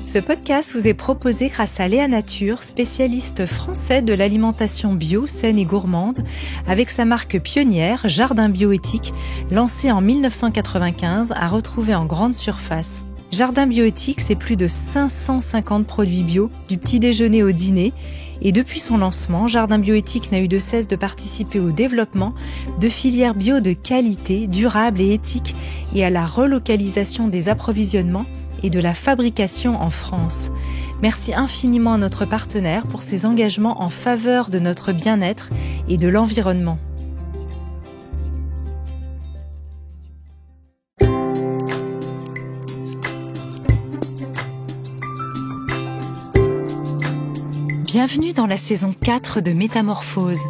Ce podcast vous est proposé grâce à Léa Nature, spécialiste français de l'alimentation bio, saine et gourmande, avec sa marque pionnière Jardin Bioéthique, lancée en 1995, à retrouver en grande surface. Jardin Bioéthique, c'est plus de 550 produits bio, du petit déjeuner au dîner. Et depuis son lancement, Jardin Bioéthique n'a eu de cesse de participer au développement de filières bio de qualité, durables et éthiques, et à la relocalisation des approvisionnements et de la fabrication en France. Merci infiniment à notre partenaire pour ses engagements en faveur de notre bien-être et de l'environnement. Bienvenue dans la saison 4 de Métamorphose.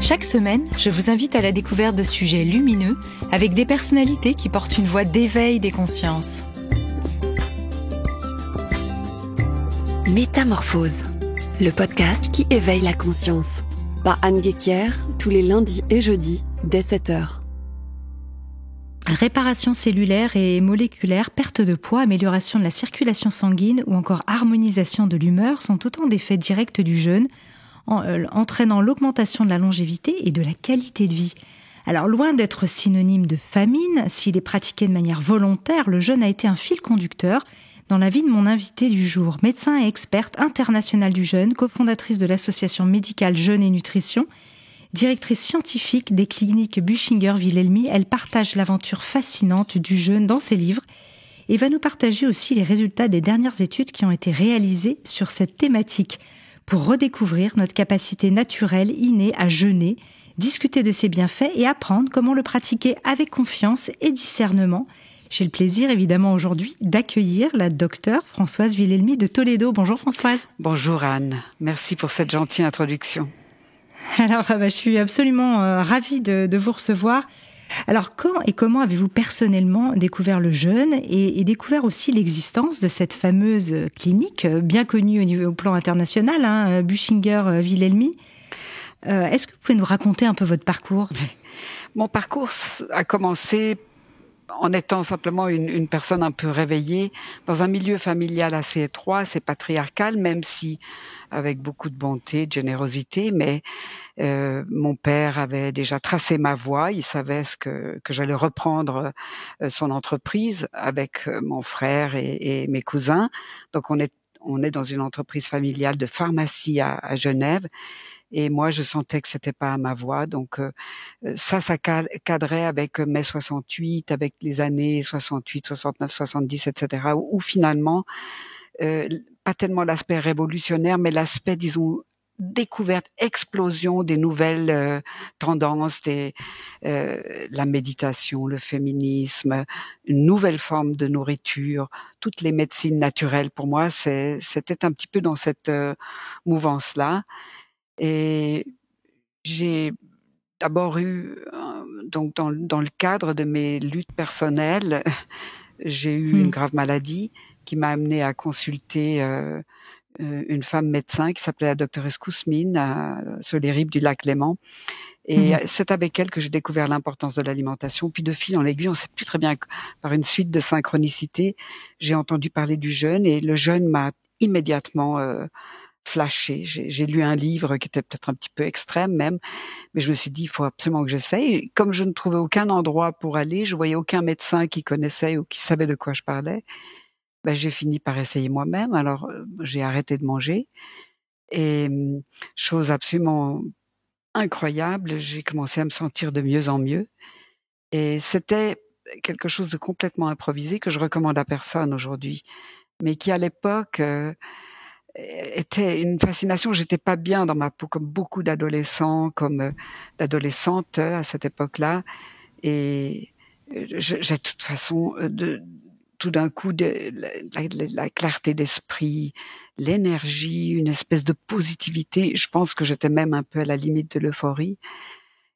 Chaque semaine, je vous invite à la découverte de sujets lumineux avec des personnalités qui portent une voix d'éveil des consciences. Métamorphose, le podcast qui éveille la conscience. Par Anne Guéquière, tous les lundis et jeudis, dès 7h. Réparation cellulaire et moléculaire, perte de poids, amélioration de la circulation sanguine ou encore harmonisation de l'humeur sont autant d'effets directs du jeûne, entraînant l'augmentation de la longévité et de la qualité de vie. Alors, loin d'être synonyme de famine, s'il est pratiqué de manière volontaire, le jeûne a été un fil conducteur dans la vie de mon invitée du jour. Médecin et experte internationale du jeûne, cofondatrice de l'association médicale Jeûne et Nutrition, directrice scientifique des cliniques Buchinger-Wilhelmy, elle partage l'aventure fascinante du jeûne dans ses livres et va nous partager aussi les résultats des dernières études qui ont été réalisées sur cette thématique pour redécouvrir notre capacité naturelle innée à jeûner, discuter de ses bienfaits et apprendre comment le pratiquer avec confiance et discernement. J'ai le plaisir évidemment aujourd'hui d'accueillir la docteure Françoise Wilhelmy de Toledo. Bonjour Françoise. Bonjour Anne, merci pour cette gentille introduction. Alors, je suis absolument ravie de vous recevoir. Alors, quand et comment avez-vous personnellement découvert le jeûne et découvert aussi l'existence de cette fameuse clinique bien connue au plan international, Buchinger-Wilhelmy? Est-ce que vous pouvez nous raconter un peu votre parcours? Mon parcours a commencé en étant simplement une personne un peu réveillée dans un milieu familial assez étroit, assez patriarcal, même si avec beaucoup de bonté, de générosité, mais mon père avait déjà tracé ma voie, il savait que j'allais reprendre son entreprise avec mon frère et mes cousins. Donc on est dans une entreprise familiale de pharmacie à Genève. Et moi, je sentais que c'était pas ma voie, donc ça cadrait avec mai 68, avec les années 68, 69, 70, etc. Où finalement, pas tellement l'aspect révolutionnaire, mais l'aspect, disons, découverte, explosion des nouvelles tendances, la méditation, le féminisme, une nouvelle forme de nourriture, toutes les médecines naturelles. Pour moi, c'était un petit peu dans cette mouvance-là. Et j'ai d'abord eu, donc dans le cadre de mes luttes personnelles, j'ai eu une grave maladie qui m'a amenée à consulter une femme médecin qui s'appelait la docteuresse Kousmine sur les rives du lac Léman. Et c'est avec elle que j'ai découvert l'importance de l'alimentation. Puis de fil en aiguille, on ne sait plus très bien, par une suite de synchronicités, j'ai entendu parler du jeûne et le jeûne m'a immédiatement flashé. J'ai lu un livre qui était peut-être un petit peu extrême même, mais je me suis dit, il faut absolument que j'essaye. Et comme je ne trouvais aucun endroit pour aller, je voyais aucun médecin qui connaissait ou qui savait de quoi je parlais, j'ai fini par essayer moi-même. Alors, j'ai arrêté de manger. Et chose absolument incroyable, j'ai commencé à me sentir de mieux en mieux. Et c'était quelque chose de complètement improvisé que je recommande à personne aujourd'hui, mais qui à l'époque était une fascination. J'étais pas bien dans ma peau, comme beaucoup d'adolescents, comme d'adolescentes à cette époque-là. Et j'ai de toute façon, tout d'un coup, la clarté d'esprit, l'énergie, une espèce de positivité. Je pense que j'étais même un peu à la limite de l'euphorie.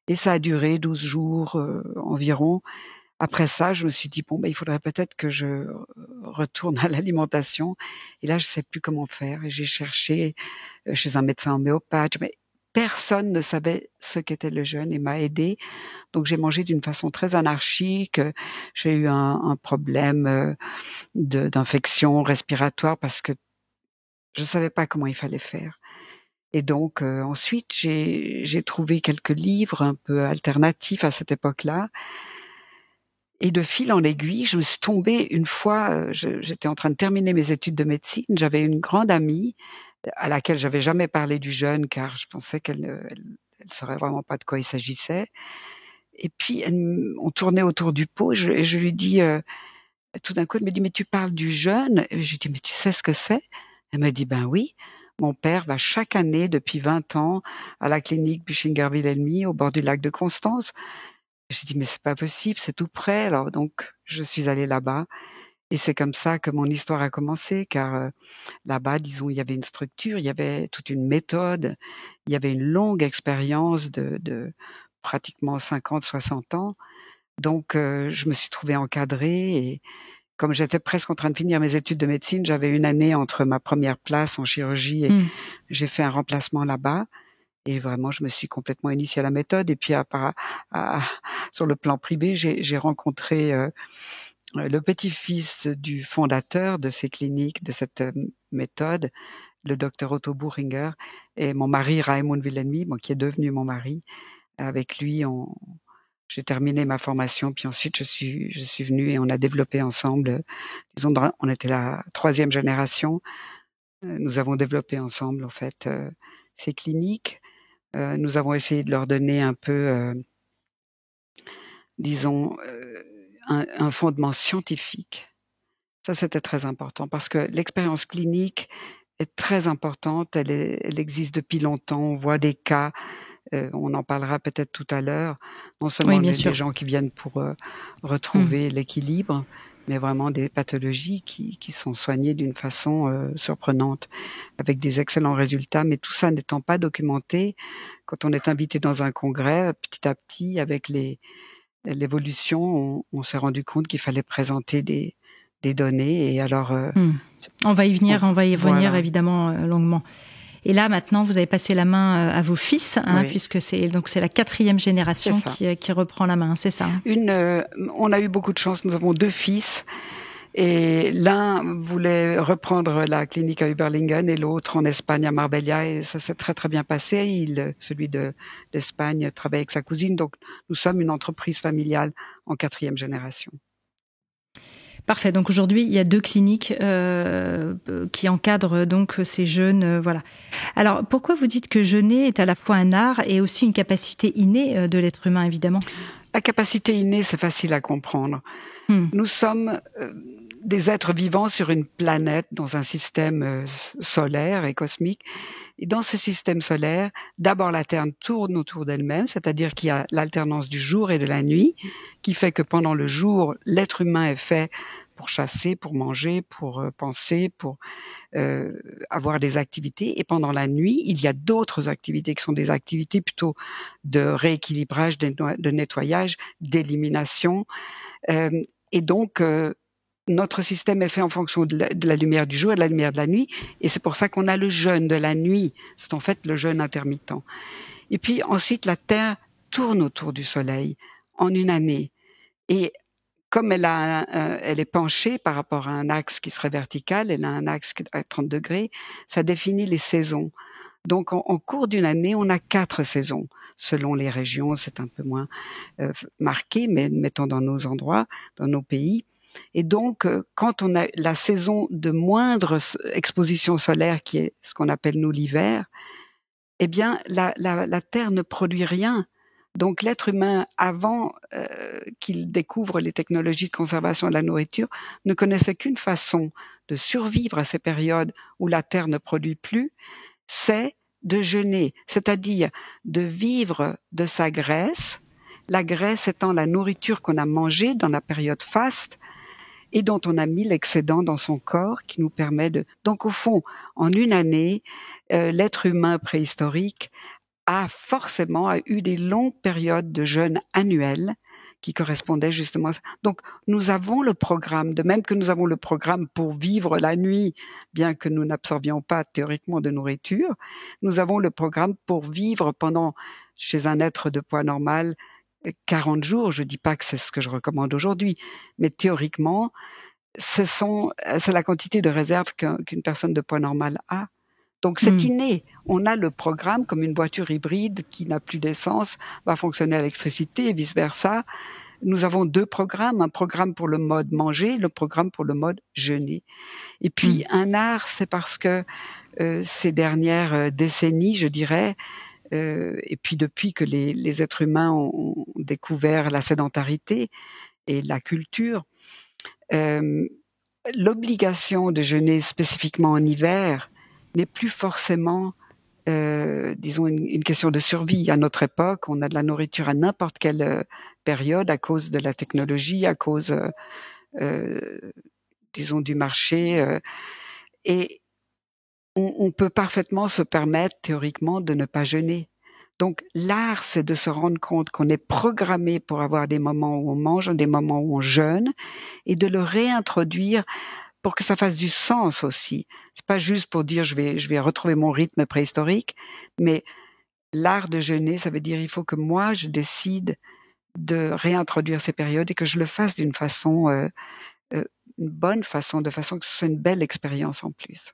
Et ça a duré 12 jours environ. Après ça, je me suis dit, il faudrait peut-être que je retourne à l'alimentation. Et là, je sais plus comment faire. Et j'ai cherché chez un médecin homéopathe, mais personne ne savait ce qu'était le jeûne et m'a aidé. Donc, j'ai mangé d'une façon très anarchique. J'ai eu un problème d'infections respiratoires parce que je savais pas comment il fallait faire. Et donc ensuite j'ai trouvé quelques livres un peu alternatifs à cette époque-là. Et de fil en aiguille, je me suis tombée une fois, j'étais en train de terminer mes études de médecine, j'avais une grande amie à laquelle j'avais jamais parlé du jeûne car je pensais elle saurait vraiment pas de quoi il s'agissait. Et puis on tournait autour du pot et je lui dis tout d'un coup elle me dit mais tu parles du jeûne? Et je lui dis mais tu sais ce que c'est? Elle me dit ben oui. Mon père va chaque année depuis 20 ans à la clinique Buchinger-Wilhelmy au bord du lac de Constance. J'ai dit mais c'est pas possible, c'est tout près. Alors donc je suis allée là-bas et c'est comme ça que mon histoire a commencé car là-bas, disons, il y avait une structure, il y avait toute une méthode, il y avait une longue expérience de pratiquement 50, 60 ans. Donc je me suis trouvée encadrée et comme j'étais presque en train de finir mes études de médecine, j'avais une année entre ma première place en chirurgie et j'ai fait un remplacement là-bas. Et vraiment, je me suis complètement initiée à la méthode. Et puis, sur le plan privé, j'ai rencontré le petit-fils du fondateur de ces cliniques, de cette méthode, le docteur Otto Buchinger, et mon mari Raimund Wilhelmy, qui est devenu mon mari. Avec lui, j'ai terminé ma formation, puis ensuite je suis venue et on a développé ensemble. Disons, on était la 3e génération. Nous avons développé ensemble en fait ces cliniques. Nous avons essayé de leur donner un peu, disons, un fondement scientifique. Ça, c'était très important parce que l'expérience clinique est très importante. Elle existe depuis longtemps. On voit des cas. On en parlera peut-être tout à l'heure. Non seulement des gens qui viennent pour retrouver l'équilibre, mais vraiment des pathologies qui sont soignées d'une façon surprenante, avec des excellents résultats. Mais tout ça n'étant pas documenté, quand on est invité dans un congrès, petit à petit, avec l'évolution, on s'est rendu compte qu'il fallait présenter des données. Et alors, on va y venir évidemment longuement. Et là, maintenant, vous avez passé la main à vos fils, puisque c'est la 4e génération qui reprend la main, c'est ça? On a eu beaucoup de chance. Nous avons 2 fils. Et l'un voulait reprendre la clinique à Überlingen et l'autre en Espagne à Marbella. Et ça s'est très, très bien passé. Celui d'Espagne travaille avec sa cousine. Donc, nous sommes une entreprise familiale en 4e génération. Parfait. Donc aujourd'hui, il y a 2 cliniques qui encadrent donc ces jeunes. Voilà. Alors, pourquoi vous dites que jeûner est à la fois un art et aussi une capacité innée de l'être humain, évidemment? La capacité innée, c'est facile à comprendre. Nous sommes des êtres vivants sur une planète dans un système solaire et cosmique. Et dans ce système solaire, d'abord la Terre tourne autour d'elle-même, c'est-à-dire qu'il y a l'alternance du jour et de la nuit, qui fait que pendant le jour, l'être humain est fait pour chasser, pour manger, pour penser, pour avoir des activités. Et pendant la nuit, il y a d'autres activités qui sont des activités plutôt de rééquilibrage, de nettoyage, d'élimination. Et donc, notre système est fait en fonction de la lumière du jour et de la lumière de la nuit. Et c'est pour ça qu'on a le jeûne de la nuit. C'est en fait le jeûne intermittent. Et puis ensuite, la Terre tourne autour du Soleil en une année. Et comme elle est penchée par rapport à un axe qui serait vertical, elle a un axe à 30 degrés, ça définit les saisons. Donc, en cours d'une année, on a 4 saisons. Selon les régions, c'est un peu moins marqué, mais mettons dans nos endroits, dans nos pays. Et donc, quand on a la saison de moindre exposition solaire, qui est ce qu'on appelle nous l'hiver, eh bien, la Terre ne produit rien. Donc, l'être humain, avant qu'il découvre les technologies de conservation de la nourriture, ne connaissait qu'une façon de survivre à ces périodes où la Terre ne produit plus, c'est de jeûner, c'est-à-dire de vivre de sa graisse, la graisse étant la nourriture qu'on a mangée dans la période faste et dont on a mis l'excédent dans son corps qui nous permet de... Donc au fond, en une année, l'être humain préhistorique a forcément eu des longues périodes de jeûne annuel qui correspondaient justement à ça. Donc, nous avons le programme, de même que nous avons le programme pour vivre la nuit, bien que nous n'absorbions pas théoriquement de nourriture, nous avons le programme pour vivre pendant, chez un être de poids normal, 40 jours. Je dis pas que c'est ce que je recommande aujourd'hui, mais théoriquement, c'est la quantité de réserve qu'une personne de poids normal a. Donc c'est inné. On a le programme comme une voiture hybride qui n'a plus d'essence, va fonctionner à l'électricité et vice-versa. Nous avons 2 programmes, un programme pour le mode manger, le programme pour le mode jeûner. Et puis un art, c'est parce que ces dernières décennies, je dirais, et puis depuis que les êtres humains ont découvert la sédentarité et la culture, l'obligation de jeûner spécifiquement en hiver n'est plus forcément, disons, une question de survie. À notre époque, on a de la nourriture à n'importe quelle période à cause de la technologie, à cause, disons, du marché. Et on peut parfaitement se permettre, théoriquement, de ne pas jeûner. Donc l'art, c'est de se rendre compte qu'on est programmé pour avoir des moments où on mange, des moments où on jeûne, et de le réintroduire pour que ça fasse du sens aussi. C'est pas juste pour dire je vais retrouver mon rythme préhistorique, mais l'art de jeûner, ça veut dire il faut que moi je décide de réintroduire ces périodes et que je le fasse d'une façon, une bonne façon, de façon que ce soit une belle expérience en plus.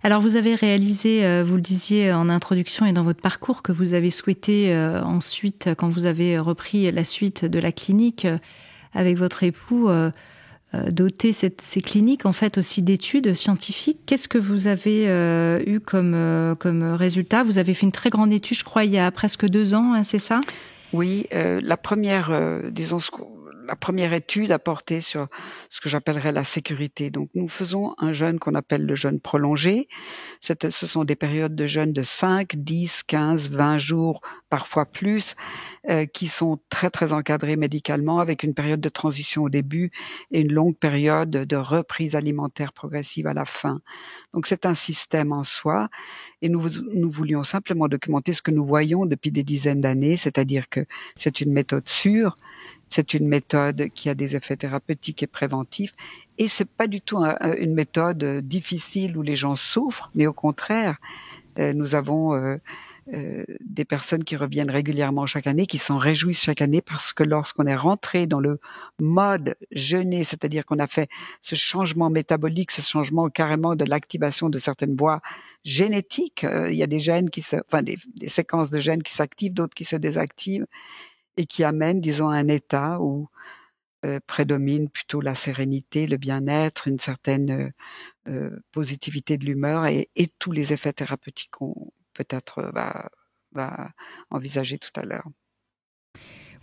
Alors vous avez réalisé, vous le disiez en introduction et dans votre parcours, que vous avez souhaité ensuite, quand vous avez repris la suite de la clinique avec votre époux, doter ces cliniques en fait aussi d'études scientifiques. Qu'est-ce que vous avez eu comme résultat? Vous avez fait une très grande étude, je crois, il y a presque 2 ans, hein, c'est ça? Oui, la première, la première étude a porté sur ce que j'appellerais la sécurité. Donc, nous faisons un jeûne qu'on appelle le jeûne prolongé. Ce sont des périodes de jeûne de 5, 10, 15, 20 jours, parfois plus, qui sont très, très encadrés médicalement, avec une période de transition au début et une longue période de reprise alimentaire progressive à la fin. Donc, c'est un système en soi. Et nous voulions simplement documenter ce que nous voyons depuis des dizaines d'années, c'est-à-dire que c'est une méthode sûre, c'est une méthode qui a des effets thérapeutiques et préventifs, et c'est pas du tout une méthode difficile où les gens souffrent, mais au contraire, nous avons des personnes qui reviennent régulièrement chaque année, qui s'en réjouissent chaque année parce que lorsqu'on est rentré dans le mode jeûner, c'est-à-dire qu'on a fait ce changement métabolique, ce changement carrément de l'activation de certaines voies génétiques, il y a des gènes des séquences de gènes qui s'activent, d'autres qui se désactivent, et qui amènent, disons, à un état où prédomine plutôt la sérénité, le bien-être, une certaine positivité de l'humeur et tous les effets thérapeutiques qu'on peut-être va envisager tout à l'heure.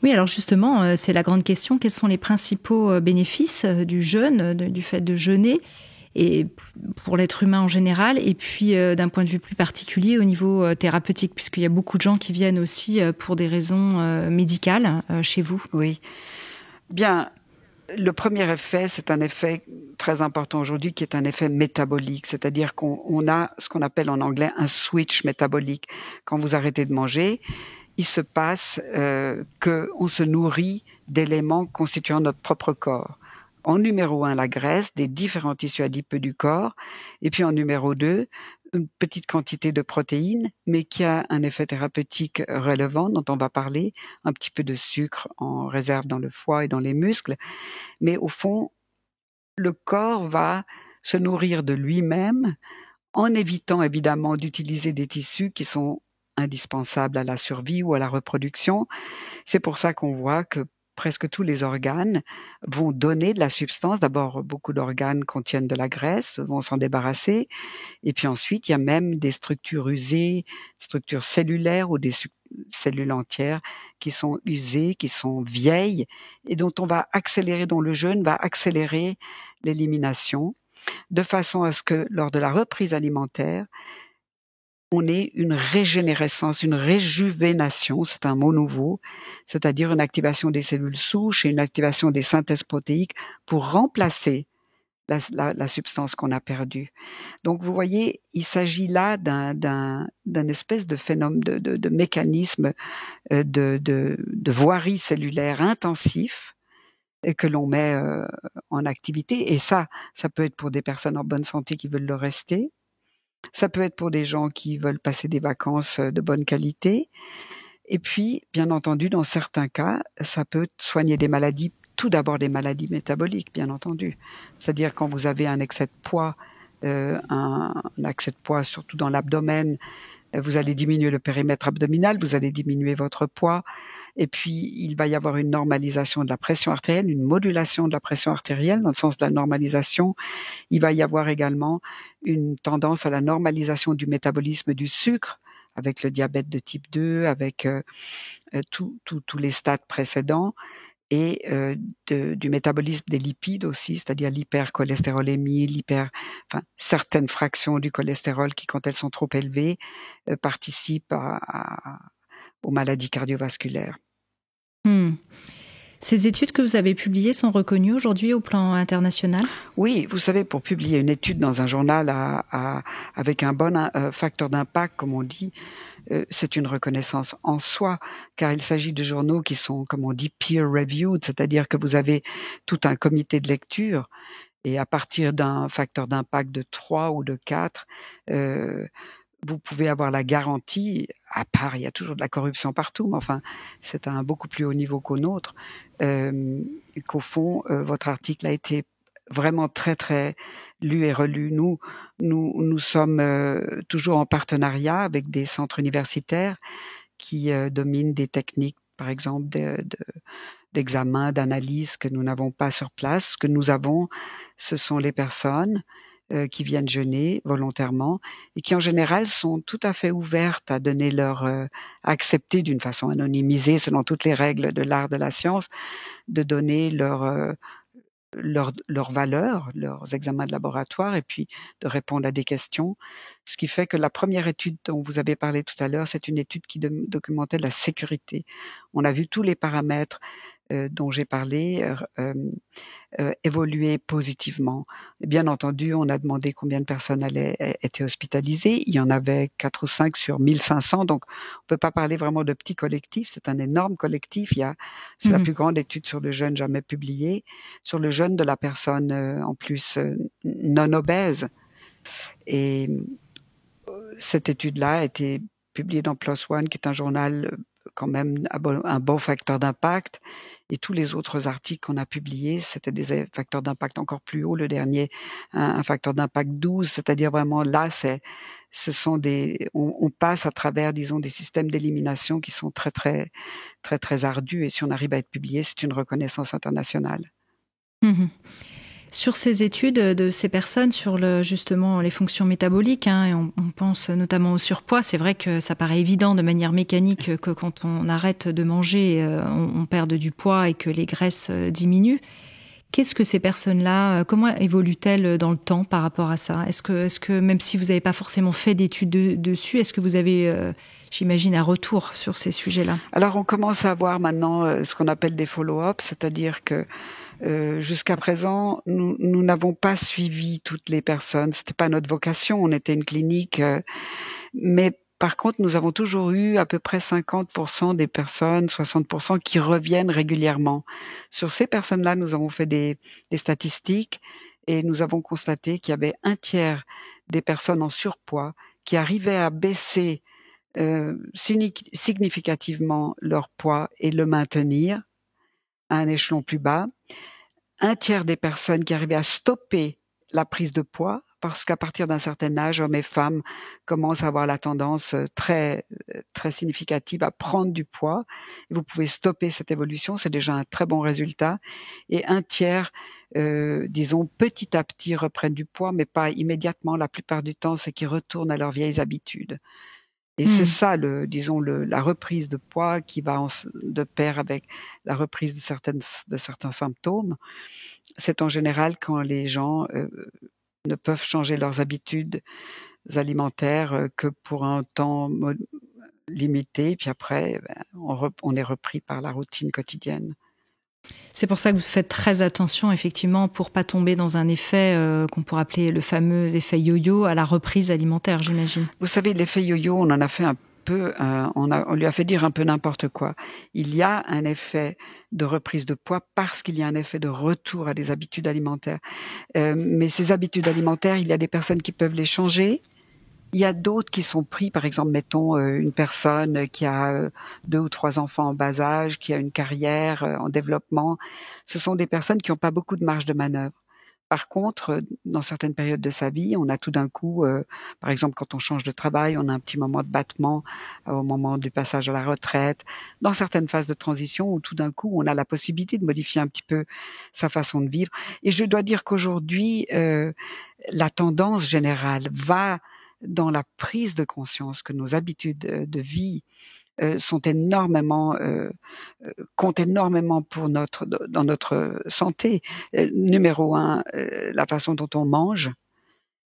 Oui, alors justement, c'est la grande question. Quels sont les principaux bénéfices du jeûne, du fait de jeûner, et pour l'être humain en général, et puis d'un point de vue plus particulier au niveau thérapeutique, puisqu'il y a beaucoup de gens qui viennent aussi pour des raisons médicales chez vous. Oui. Bien, le premier effet, c'est un effet très important aujourd'hui qui est un effet métabolique, c'est-à-dire qu'on a ce qu'on appelle en anglais un switch métabolique. Quand vous arrêtez de manger, il se passe qu'on se nourrit d'éléments constituant notre propre corps. En numéro 1, la graisse des différents tissus adipeux du corps, et puis en numéro 2, une petite quantité de protéines, mais qui a un effet thérapeutique relevant dont on va parler, un petit peu de sucre en réserve dans le foie et dans les muscles. Mais au fond, le corps va se nourrir de lui-même en évitant évidemment d'utiliser des tissus qui sont indispensables à la survie ou à la reproduction. C'est pour ça qu'on voit que presque tous les organes vont donner de la substance. D'abord, beaucoup d'organes contiennent de la graisse, vont s'en débarrasser. Et puis ensuite, il y a même des structures usées, structures cellulaires ou des cellules entières qui sont usées, qui sont vieilles et dont le jeûne va accélérer l'élimination de façon à ce que lors de la reprise alimentaire, on ait une régénérescence, une réjuvénation, c'est un mot nouveau, c'est-à-dire une activation des cellules souches et une activation des synthèses protéiques pour remplacer la substance qu'on a perdue. Donc vous voyez, il s'agit là d'un espèce de phénomène, de mécanisme de voirie cellulaire intensif et que l'on met en activité. Et ça peut être pour des personnes en bonne santé qui veulent le rester. Ça peut être pour des gens qui veulent passer des vacances de bonne qualité. Et puis, bien entendu, dans certains cas, ça peut soigner des maladies tout d'abord des maladies métaboliques, bien entendu. C'est-à-dire quand vous avez un excès de poids, un excès de poids surtout dans l'abdomen, vous allez diminuer le périmètre abdominal, vous allez diminuer votre poids, et puis il va y avoir une normalisation de la pression artérielle, une modulation de la pression artérielle dans le sens de la normalisation. Il va y avoir également une tendance à la normalisation du métabolisme du sucre, avec le diabète de type 2, avec tous les stades précédents, et du métabolisme des lipides aussi, c'est-à-dire l'hypercholestérolémie, certaines fractions du cholestérol qui, quand elles sont trop élevées, participent aux maladies cardiovasculaires. Ces études que vous avez publiées sont reconnues aujourd'hui au plan international ? Oui, vous savez, pour publier une étude dans un journal avec un bon facteur d'impact, comme on dit, c'est une reconnaissance en soi, car il s'agit de journaux qui sont, comme on dit, peer-reviewed, c'est-à-dire que vous avez tout un comité de lecture, et à partir d'un facteur d'impact de 3 ou de 4, vous pouvez avoir la garantie, à part, il y a toujours de la corruption partout, mais enfin, c'est à un beaucoup plus haut niveau qu'au nôtre, qu'au fond, votre article a été vraiment très, très lu et relu. Nous sommes toujours en partenariat avec des centres universitaires qui dominent des techniques, par exemple, d'examen, d'analyse que nous n'avons pas sur place. Ce que nous avons, ce sont les personnes qui viennent jeûner volontairement et qui en général sont tout à fait ouvertes à donner à accepter d'une façon anonymisée selon toutes les règles de l'art de la science, de donner leurs valeurs, leurs examens de laboratoire, et puis de répondre à des questions. Ce qui fait que la première étude dont vous avez parlé tout à l'heure, c'est une étude qui documentait la sécurité. On a vu tous les paramètres dont j'ai parlé évoluer positivement. Bien entendu, on a demandé combien de personnes étaient hospitalisées. Il y en avait 4 ou 5 sur 1500, donc on peut pas parler vraiment de petit collectif. C'est un énorme collectif. C'est la plus grande étude sur le jeûne jamais publiée, sur le jeûne de la personne en plus non obèse. Et cette étude-là a été publiée dans PLOS ONE, qui est un journal quand même un bon facteur d'impact, et tous les autres articles qu'on a publiés, c'était des facteurs d'impact encore plus hauts. Le dernier, un facteur d'impact 12, c'est-à-dire vraiment là, on passe à travers, disons, des systèmes d'élimination qui sont très, très, très, très ardus, et si on arrive à être publié, c'est une reconnaissance internationale. Sur ces études de ces personnes, sur justement les fonctions métaboliques, et on pense notamment au surpoids, c'est vrai que ça paraît évident de manière mécanique que quand on arrête de manger, on perd du poids et que les graisses diminuent. Qu'est-ce que ces personnes-là, comment évoluent-elles dans le temps par rapport à ça ? Est-ce que même si vous n'avez pas forcément fait d'études dessus, est-ce que vous avez, j'imagine, un retour sur ces sujets-là ? Alors on commence à avoir maintenant ce qu'on appelle des follow-up, c'est-à-dire que jusqu'à présent, nous n'avons pas suivi toutes les personnes. C'était pas notre vocation. On était une clinique, mais par contre, nous avons toujours eu à peu près 50% des personnes, 60% qui reviennent régulièrement. Sur ces personnes-là, nous avons fait des statistiques et nous avons constaté qu'il y avait un tiers des personnes en surpoids qui arrivaient à baisser significativement leur poids et le maintenir à un échelon plus bas. Un tiers des personnes qui arrivaient à stopper la prise de poids, parce qu'à partir d'un certain âge, hommes et femmes commencent à avoir la tendance très, très significative à prendre du poids. Et vous pouvez stopper cette évolution, c'est déjà un très bon résultat. Et un tiers, disons, petit à petit reprennent du poids, mais pas immédiatement. La plupart du temps, c'est qu'ils retournent à leurs vieilles habitudes. Et c'est ça, la reprise de poids qui va de pair avec la reprise de certains symptômes. C'est en général quand les gens ne peuvent changer leurs habitudes alimentaires que pour un temps limité, puis après, on est repris par la routine quotidienne. C'est pour ça que vous faites très attention, effectivement, pour pas tomber dans un effet qu'on pourrait appeler le fameux effet yo-yo à la reprise alimentaire, j'imagine. Vous savez, l'effet yo-yo, on en a fait un peu, on lui a fait dire un peu n'importe quoi. Il y a un effet de reprise de poids parce qu'il y a un effet de retour à des habitudes alimentaires. Mais ces habitudes alimentaires, il y a des personnes qui peuvent les changer Il y a d'autres qui sont pris, par exemple, mettons une personne qui a 2 ou 3 enfants en bas âge, qui a une carrière en développement. Ce sont des personnes qui n'ont pas beaucoup de marge de manœuvre. Par contre, dans certaines périodes de sa vie, on a tout d'un coup, par exemple, quand on change de travail, on a un petit moment de battement au moment du passage à la retraite, dans certaines phases de transition où tout d'un coup, on a la possibilité de modifier un petit peu sa façon de vivre. Et je dois dire qu'aujourd'hui, la tendance générale va dans la prise de conscience que nos habitudes de vie sont énormément comptent énormément pour dans notre santé. Numéro 1, la façon dont on mange.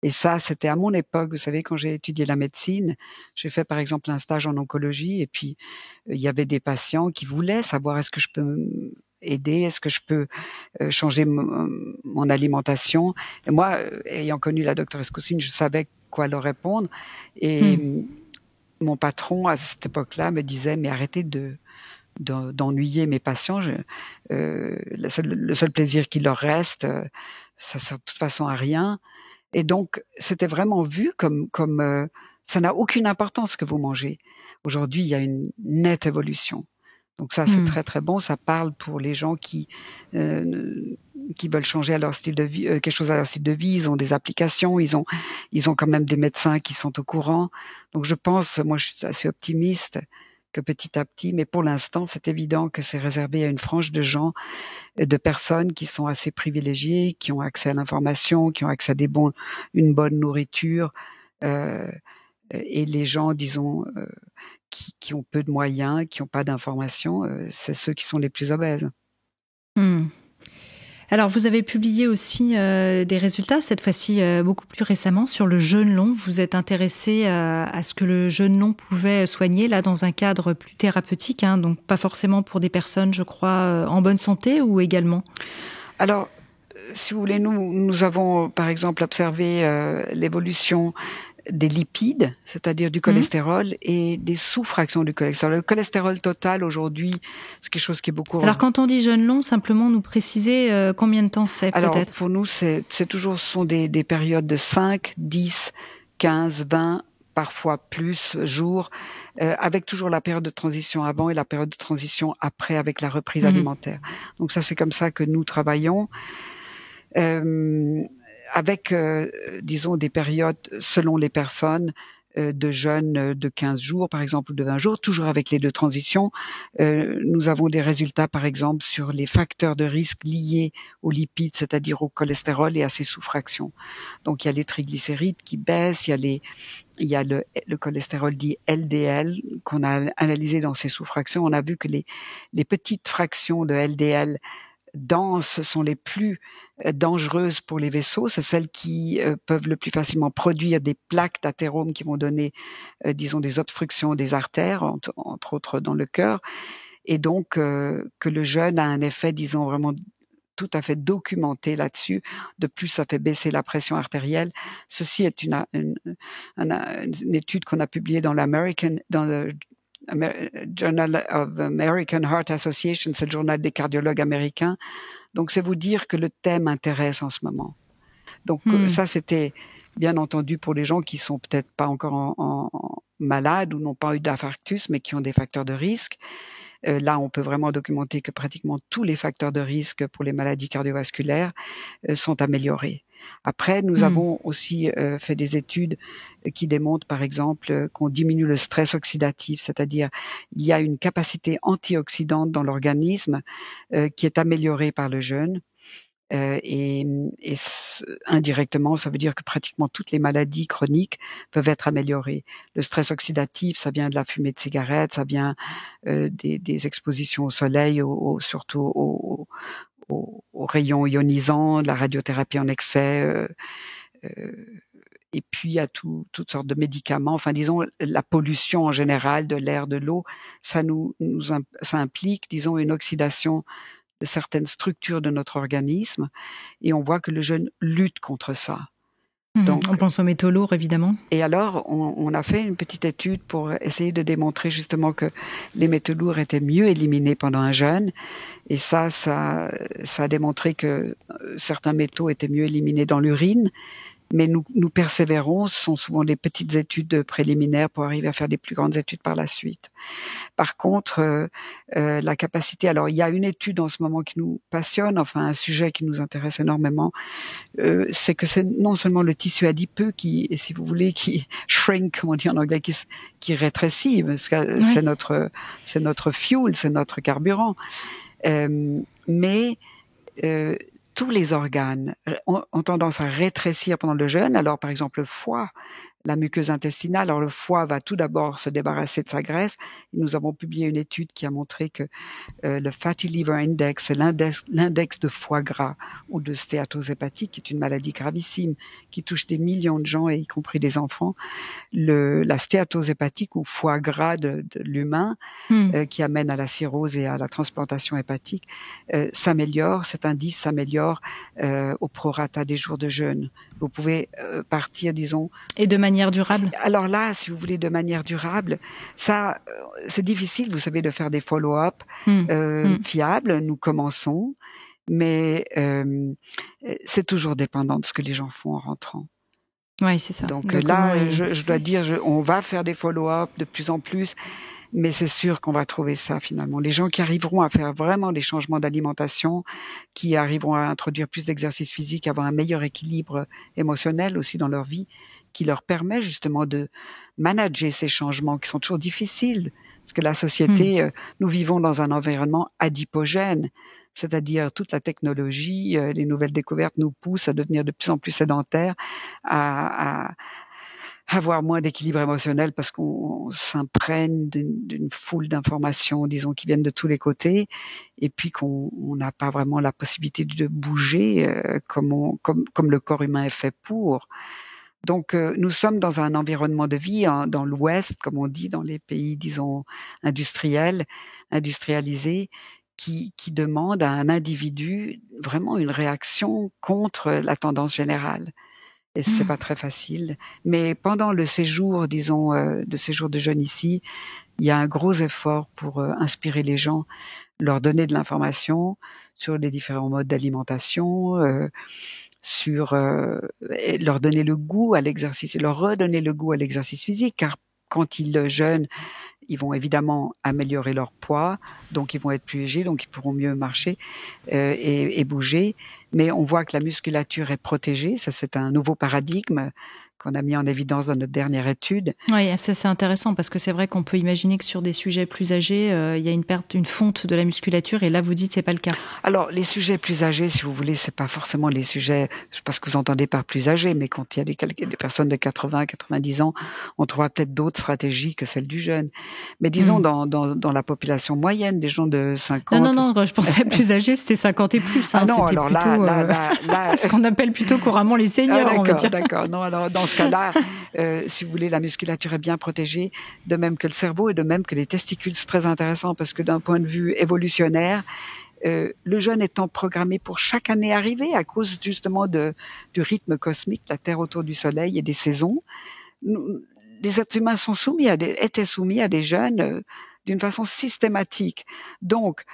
Et ça, c'était à mon époque, vous savez, quand j'ai étudié la médecine, j'ai fait par exemple un stage en oncologie et puis il y avait des patients qui voulaient savoir est-ce que je peux aider, est-ce que je peux changer mon alimentation. Et moi, ayant connu la docteuresse Coussine, je savais quoi leur répondre. Et mon patron, à cette époque-là, me disait, mais arrêtez d'ennuyer mes patients. Le seul plaisir qui leur reste, ça sert de toute façon à rien. Et donc, c'était vraiment vu comme ça n'a aucune importance ce que vous mangez. Aujourd'hui, il y a une nette évolution. Donc ça, c'est très très bon. Ça parle pour les gens qui veulent changer à leur style de vie, quelque chose à leur style de vie. Ils ont des applications, ils ont quand même des médecins qui sont au courant. Donc je pense, moi, je suis assez optimiste que petit à petit, mais pour l'instant, c'est évident que c'est réservé à une frange de gens, de personnes qui sont assez privilégiées, qui ont accès à l'information, qui ont accès à une bonne nourriture, et les gens, disons, qui ont peu de moyens, qui n'ont pas d'informations, c'est ceux qui sont les plus obèses. Alors, vous avez publié aussi des résultats, cette fois-ci beaucoup plus récemment, sur le jeûne long. Vous êtes intéressé à ce que le jeûne long pouvait soigner, là, dans un cadre plus thérapeutique, hein, donc pas forcément pour des personnes, je crois, en bonne santé ou également? Alors, si vous voulez, nous avons, par exemple, observé l'évolution des lipides, c'est-à-dire du cholestérol, et des sous-fractions du cholestérol. Le cholestérol total, aujourd'hui, c'est quelque chose qui est beaucoup... Alors, quand on dit jeûne long, simplement nous préciser combien de temps c'est, peut-être? Alors, pour nous, ce sont des périodes de 5, 10, 15, 20, parfois plus jours, avec toujours la période de transition avant et la période de transition après, avec la reprise alimentaire. Donc ça, c'est comme ça que nous travaillons. Avec, disons, des périodes, selon les personnes, de jeûne de 15 jours, par exemple, ou de 20 jours, toujours avec les deux transitions. Nous avons des résultats, par exemple, sur les facteurs de risque liés aux lipides, c'est-à-dire au cholestérol et à ses sous-fractions. Donc, il y a les triglycérides qui baissent, il y a le cholestérol dit LDL qu'on a analysé dans ses sous-fractions. On a vu que les petites fractions de LDL denses sont les plus dangereuses pour les vaisseaux, c'est celles qui peuvent le plus facilement produire des plaques d'athérome qui vont donner, disons, des obstructions des artères, entre autres dans le cœur, et donc que le jeûne a un effet, disons, vraiment tout à fait documenté là-dessus. De plus, ça fait baisser la pression artérielle. Ceci est une étude qu'on a publiée dans le Journal of American Heart Association, c'est le journal des cardiologues américains. Donc, c'est vous dire que le thème intéresse en ce moment. Donc, ça, c'était bien entendu pour les gens qui sont peut-être pas encore en malades ou n'ont pas eu d'infarctus, mais qui ont des facteurs de risque. Là, on peut vraiment documenter que pratiquement tous les facteurs de risque pour les maladies cardiovasculaires sont améliorés. Après, nous avons aussi fait des études qui démontrent, par exemple, qu'on diminue le stress oxydatif, c'est-à-dire il y a une capacité antioxydante dans l'organisme qui est améliorée par le jeûne. Et indirectement, ça veut dire que pratiquement toutes les maladies chroniques peuvent être améliorées. Le stress oxydatif, ça vient de la fumée de cigarette, ça vient des expositions au soleil, surtout aux rayons ionisants, de la radiothérapie en excès, et puis à toutes sortes de médicaments. Enfin, disons, la pollution en général de l'air, de l'eau, ça implique, disons, une oxydation de certaines structures de notre organisme, et on voit que le jeûne lutte contre ça. Donc, on pense aux métaux lourds, évidemment. Et alors, on a fait une petite étude pour essayer de démontrer justement que les métaux lourds étaient mieux éliminés pendant un jeûne. Et ça a démontré que certains métaux étaient mieux éliminés dans l'urine Mais nous persévérons. Ce sont souvent des petites études préliminaires pour arriver à faire des plus grandes études par la suite. Par contre, la capacité. Alors, il y a une étude en ce moment qui nous passionne, enfin un sujet qui nous intéresse énormément. C'est que c'est non seulement le tissu adipeux qui, si vous voulez, qui shrink, comme on dit en anglais, qui rétrécit, parce que Oui. c'est notre fuel, c'est notre carburant. Mais tous les organes ont tendance à rétrécir pendant le jeûne. Alors, par exemple, le foie, la muqueuse intestinale. Alors, le foie va tout d'abord se débarrasser de sa graisse. Et nous avons publié une étude qui a montré que le Fatty Liver Index, c'est l'index de foie gras ou de stéatose hépatique, qui est une maladie gravissime qui touche des millions de gens, et y compris des enfants. La stéatose hépatique ou foie gras de l'humain, qui amène à la cirrhose et à la transplantation hépatique, s'améliore. Cet indice s'améliore au prorata des jours de jeûne. Vous pouvez partir, disons... Et de manière durable? Alors là, si vous voulez, de manière durable, ça, c'est difficile, vous savez, de faire des follow-up fiables. Nous commençons, mais c'est toujours dépendant de ce que les gens font en rentrant. Oui, c'est ça. Donc là, je dois dire, on va faire des follow-up de plus en plus, mais c'est sûr qu'on va trouver ça finalement. Les gens qui arriveront à faire vraiment des changements d'alimentation, qui arriveront à introduire plus d'exercice physique, avoir un meilleur équilibre émotionnel aussi dans leur vie, qui leur permet justement de manager ces changements qui sont toujours difficiles. Parce que la société, nous vivons dans un environnement adipogène, c'est-à-dire toute la technologie, les nouvelles découvertes nous poussent à devenir de plus en plus sédentaires, à avoir moins d'équilibre émotionnel parce qu'on s'imprègne d'une foule d'informations, disons, qui viennent de tous les côtés, et puis qu'on n'a pas vraiment la possibilité de bouger comme le corps humain est fait pour. Donc, nous sommes dans un environnement de vie, dans l'Ouest, comme on dit, dans les pays, disons, industrialisés, qui demande à un individu vraiment une réaction contre la tendance générale. Et c'est pas très facile. Mais pendant le séjour, disons, de séjour de jeûne ici, il y a un gros effort pour inspirer les gens, leur donner de l'information sur les différents modes d'alimentation, sur leur donner le goût à l'exercice, leur redonner le goût à l'exercice physique, car quand ils jeûnent, ils vont évidemment améliorer leur poids, donc ils vont être plus légers, donc ils pourront mieux marcher et bouger. Mais on voit que la musculature est protégée, ça c'est un nouveau paradigme qu'on a mis en évidence dans notre dernière étude. Oui, ça c'est intéressant parce que c'est vrai qu'on peut imaginer que sur des sujets plus âgés, il y a une fonte de la musculature, et là vous dites c'est pas le cas. Alors les sujets plus âgés, si vous voulez, c'est pas forcément les sujets, je sais pas ce que vous entendez par plus âgés, mais quand il y a des personnes de 80, 90 ans, on trouvera peut-être d'autres stratégies que celles du jeune. Mais disons dans la population moyenne, des gens de 50... Non, quand je pensais plus âgés, c'était 50 et plus. Ah non, c'était alors plutôt, là, ce qu'on appelle plutôt couramment les seniors, on va dire. D'accord. Non, alors dans ce cas-là, si vous voulez, la musculature est bien protégée, de même que le cerveau et de même que les testicules. C'est très intéressant parce que d'un point de vue évolutionnaire, le jeûne étant programmé pour chaque année arrivée à cause justement du rythme cosmique, la Terre autour du Soleil et des saisons, les êtres humains étaient soumis à des jeûnes d'une façon systématique. Donc,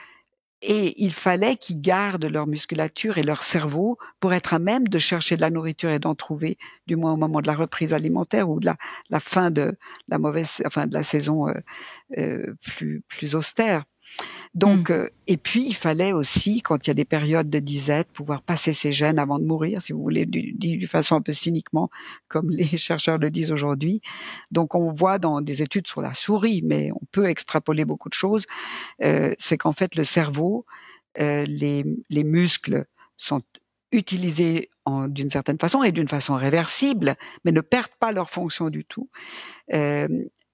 et il fallait qu'ils gardent leur musculature et leur cerveau pour être à même de chercher de la nourriture et d'en trouver, du moins au moment de la reprise alimentaire ou de la fin de de la saison plus austère. Donc, et puis il fallait aussi, quand il y a des périodes de disette, pouvoir passer ses gènes avant de mourir, si vous voulez, d'une façon un peu cyniquement, comme les chercheurs le disent aujourd'hui. Donc, on voit dans des études sur la souris, mais on peut extrapoler beaucoup de choses. C'est qu'en fait, le cerveau, les muscles sont utilisés d'une certaine façon et d'une façon réversible, mais ne perdent pas leur fonction du tout.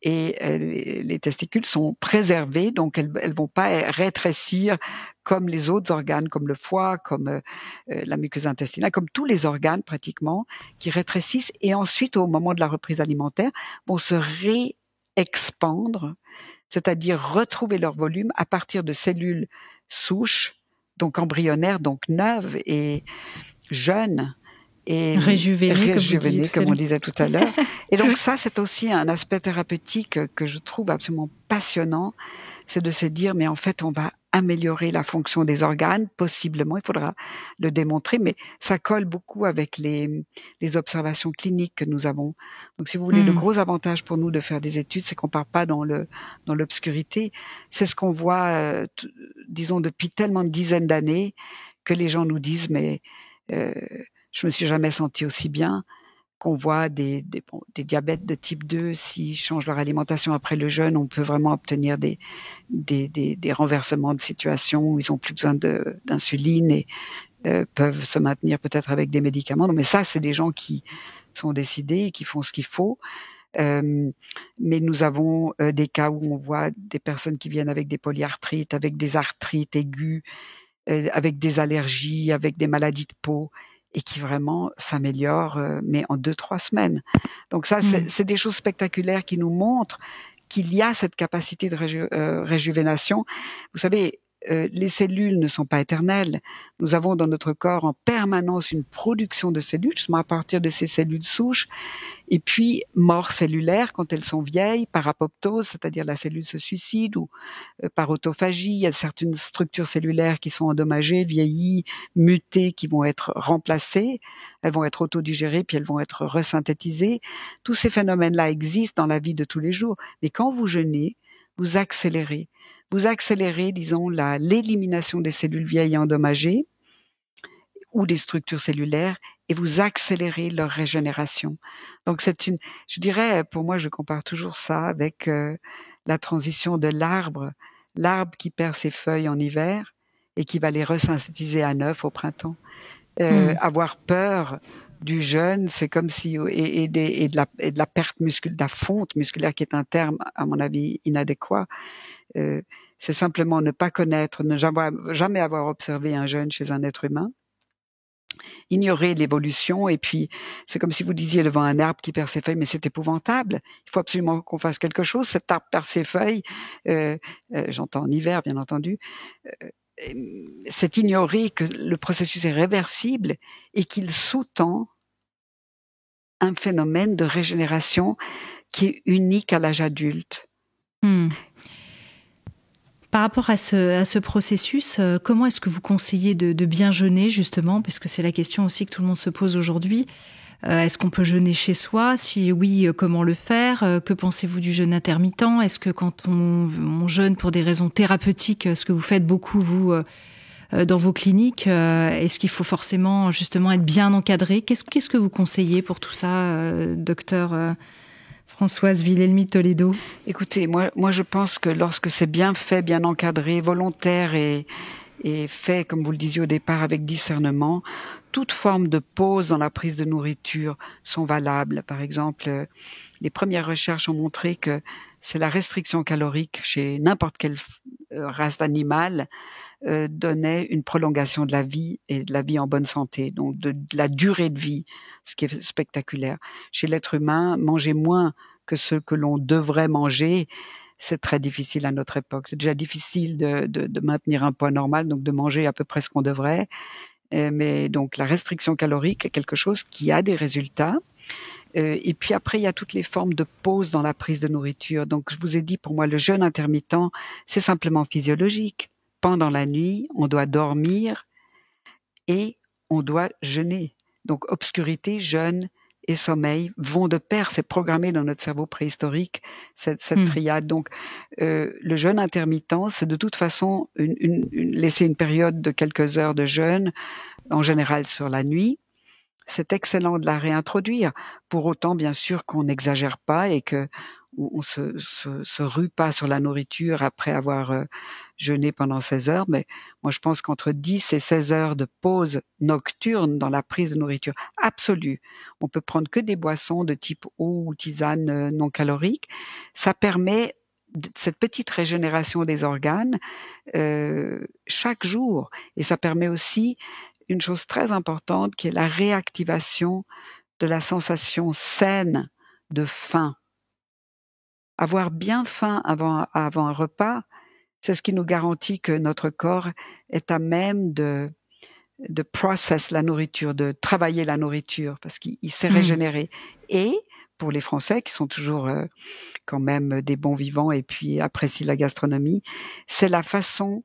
Et les testicules sont préservés, donc elles vont pas rétrécir comme les autres organes, comme le foie, comme la muqueuse intestinale, comme tous les organes pratiquement, qui rétrécissent et ensuite, au moment de la reprise alimentaire, vont se réexpandre, c'est-à-dire retrouver leur volume à partir de cellules souches, donc embryonnaires, donc neuves et jeunes, et réjuvéné, comme on disait tout à l'heure. Et donc ça, c'est aussi un aspect thérapeutique que je trouve absolument passionnant, c'est de se dire, mais en fait, on va améliorer la fonction des organes, possiblement, il faudra le démontrer, mais ça colle beaucoup avec les observations cliniques que nous avons. Donc, si vous voulez, le gros avantage pour nous de faire des études, c'est qu'on part pas dans l'obscurité. C'est ce qu'on voit, disons, depuis tellement de dizaines d'années, que les gens nous disent, mais je me suis jamais senti aussi bien. Qu'on voit des diabètes de type 2, s'ils changent leur alimentation après le jeûne, on peut vraiment obtenir des renversements de situation où ils ont plus besoin d'insuline et peuvent se maintenir peut-être avec des médicaments. Mais ça, c'est des gens qui sont décidés et qui font ce qu'il faut. Mais nous avons des cas où on voit des personnes qui viennent avec des polyarthrites, avec des arthrites aiguës, avec des allergies, avec des maladies de peau, et qui vraiment s'améliorent, mais en 2-3 semaines. Donc ça, c'est des choses spectaculaires qui nous montrent qu'il y a cette capacité de réjuvénation. Vous savez, les cellules ne sont pas éternelles. Nous avons dans notre corps en permanence une production de cellules, justement à partir de ces cellules souches, et puis mort cellulaire quand elles sont vieilles, par apoptose, c'est-à-dire la cellule se suicide, ou par autophagie. Il y a certaines structures cellulaires qui sont endommagées, vieillies, mutées, qui vont être remplacées. Elles vont être autodigérées, puis elles vont être resynthétisées. Tous ces phénomènes-là existent dans la vie de tous les jours. Mais quand vous jeûnez, vous accélérez. Vous accélérez, disons, l'élimination des cellules vieilles et endommagées ou des structures cellulaires, et vous accélérez leur régénération. Donc je dirais, pour moi, je compare toujours ça avec la transition de l'arbre qui perd ses feuilles en hiver et qui va les resynthétiser à neuf au printemps. Avoir peur du jeûne, c'est comme si et de la perte musculaire, de la fonte musculaire, qui est un terme à mon avis inadéquat. C'est simplement ne pas connaître, ne jamais avoir observé un jeûne chez un être humain, ignorer l'évolution, et puis c'est comme si vous disiez devant un arbre qui perd ses feuilles, mais c'est épouvantable, il faut absolument qu'on fasse quelque chose, cet arbre perd ses feuilles, j'entends en hiver bien entendu, c'est ignorer que le processus est réversible et qu'il sous-tend un phénomène de régénération qui est unique à l'âge adulte. Par rapport à ce processus, comment est-ce que vous conseillez de bien jeûner, justement, parce que c'est la question aussi que tout le monde se pose aujourd'hui. Est-ce qu'on peut jeûner chez soi? Si oui, comment le faire? Que pensez-vous du jeûne intermittent? Est-ce que quand on jeûne pour des raisons thérapeutiques, ce que vous faites beaucoup, vous, dans vos cliniques, est-ce qu'il faut forcément, justement, être bien encadré? Qu'est-ce que vous conseillez pour tout ça, docteur Françoise Villelmy Toledo? Écoutez, moi je pense que lorsque c'est bien fait, bien encadré, volontaire et fait, comme vous le disiez au départ, avec discernement, toute forme de pause dans la prise de nourriture sont valables. Par exemple, les premières recherches ont montré que c'est la restriction calorique chez n'importe quelle race d'animal donnait une prolongation de la vie et de la vie en bonne santé, donc de la durée de vie, ce qui est spectaculaire. Chez l'être humain, manger moins que ce que l'on devrait manger, c'est très difficile à notre époque. C'est déjà difficile de maintenir un poids normal, donc de manger à peu près ce qu'on devrait. Mais donc la restriction calorique est quelque chose qui a des résultats. Et puis après, il y a toutes les formes de pause dans la prise de nourriture. Donc je vous ai dit, pour moi, le jeûne intermittent, c'est simplement physiologique. Pendant la nuit, on doit dormir et on doit jeûner. Donc obscurité, jeûne et sommeil vont de pair. C'est programmé dans notre cerveau préhistorique, cette triade. Donc le jeûne intermittent, c'est de toute façon laisser une période de quelques heures de jeûne, en général sur la nuit. C'est excellent de la réintroduire. Pour autant, bien sûr, qu'on n'exagère pas et que on se rue pas sur la nourriture après avoir jeûné pendant 16 heures. Mais moi, je pense qu'entre 10 et 16 heures de pause nocturne dans la prise de nourriture absolue, on peut prendre que des boissons de type eau ou tisane non calorique. Ça permet cette petite régénération des organes chaque jour. Et ça permet aussi une chose très importante qui est la réactivation de la sensation saine de faim. Avoir bien faim avant un repas, c'est ce qui nous garantit que notre corps est à même de process la nourriture, de travailler la nourriture, parce qu'il s'est régénéré. Et pour les Français qui sont toujours quand même des bons vivants et puis apprécient la gastronomie, c'est la façon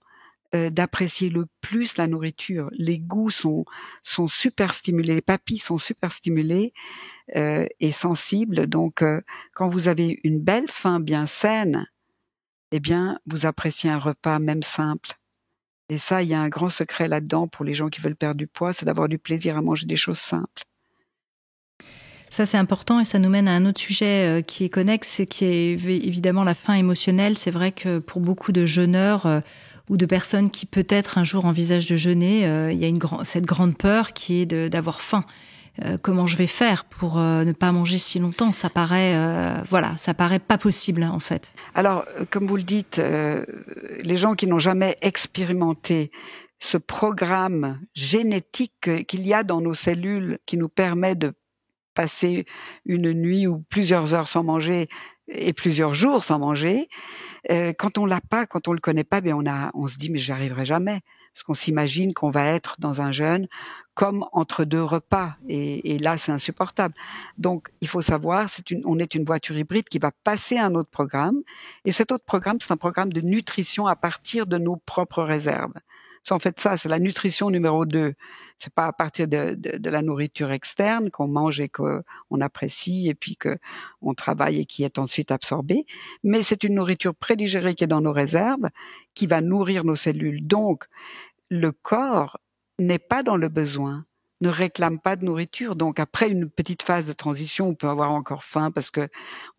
d'apprécier le plus la nourriture. Les goûts sont super stimulés, les papilles sont super stimulées et sensibles. Donc, quand vous avez une belle faim bien saine, eh bien, vous appréciez un repas même simple. Et ça, il y a un grand secret là-dedans pour les gens qui veulent perdre du poids, c'est d'avoir du plaisir à manger des choses simples. Ça, c'est important et ça nous mène à un autre sujet qui est connexe, qui est évidemment la faim émotionnelle. C'est vrai que pour beaucoup de jeûneurs ou de personnes qui peut-être un jour envisagent de jeûner, il y a cette grande peur qui est d'avoir faim. Comment je vais faire pour ne pas manger si longtemps ? Ça paraît, ça paraît pas possible en fait. Alors, comme vous le dites, les gens qui n'ont jamais expérimenté ce programme génétique qu'il y a dans nos cellules qui nous permet de passer une nuit ou plusieurs heures sans manger et plusieurs jours sans manger, quand on l'a pas, quand on le connaît pas, on se dit mais j'y arriverai jamais, parce qu'on s'imagine qu'on va être dans un jeûne comme entre deux repas et là c'est insupportable. Donc il faut savoir, on est une voiture hybride qui va passer à un autre programme et cet autre programme c'est un programme de nutrition à partir de nos propres réserves. C'est en fait ça, c'est la nutrition numéro 2. C'est pas à partir de la nourriture externe qu'on mange et qu'on apprécie et puis que on travaille et qui est ensuite absorbée, mais c'est une nourriture prédigérée qui est dans nos réserves, qui va nourrir nos cellules. Donc, le corps n'est pas dans le besoin, ne réclame pas de nourriture. Donc, après une petite phase de transition, on peut avoir encore faim parce que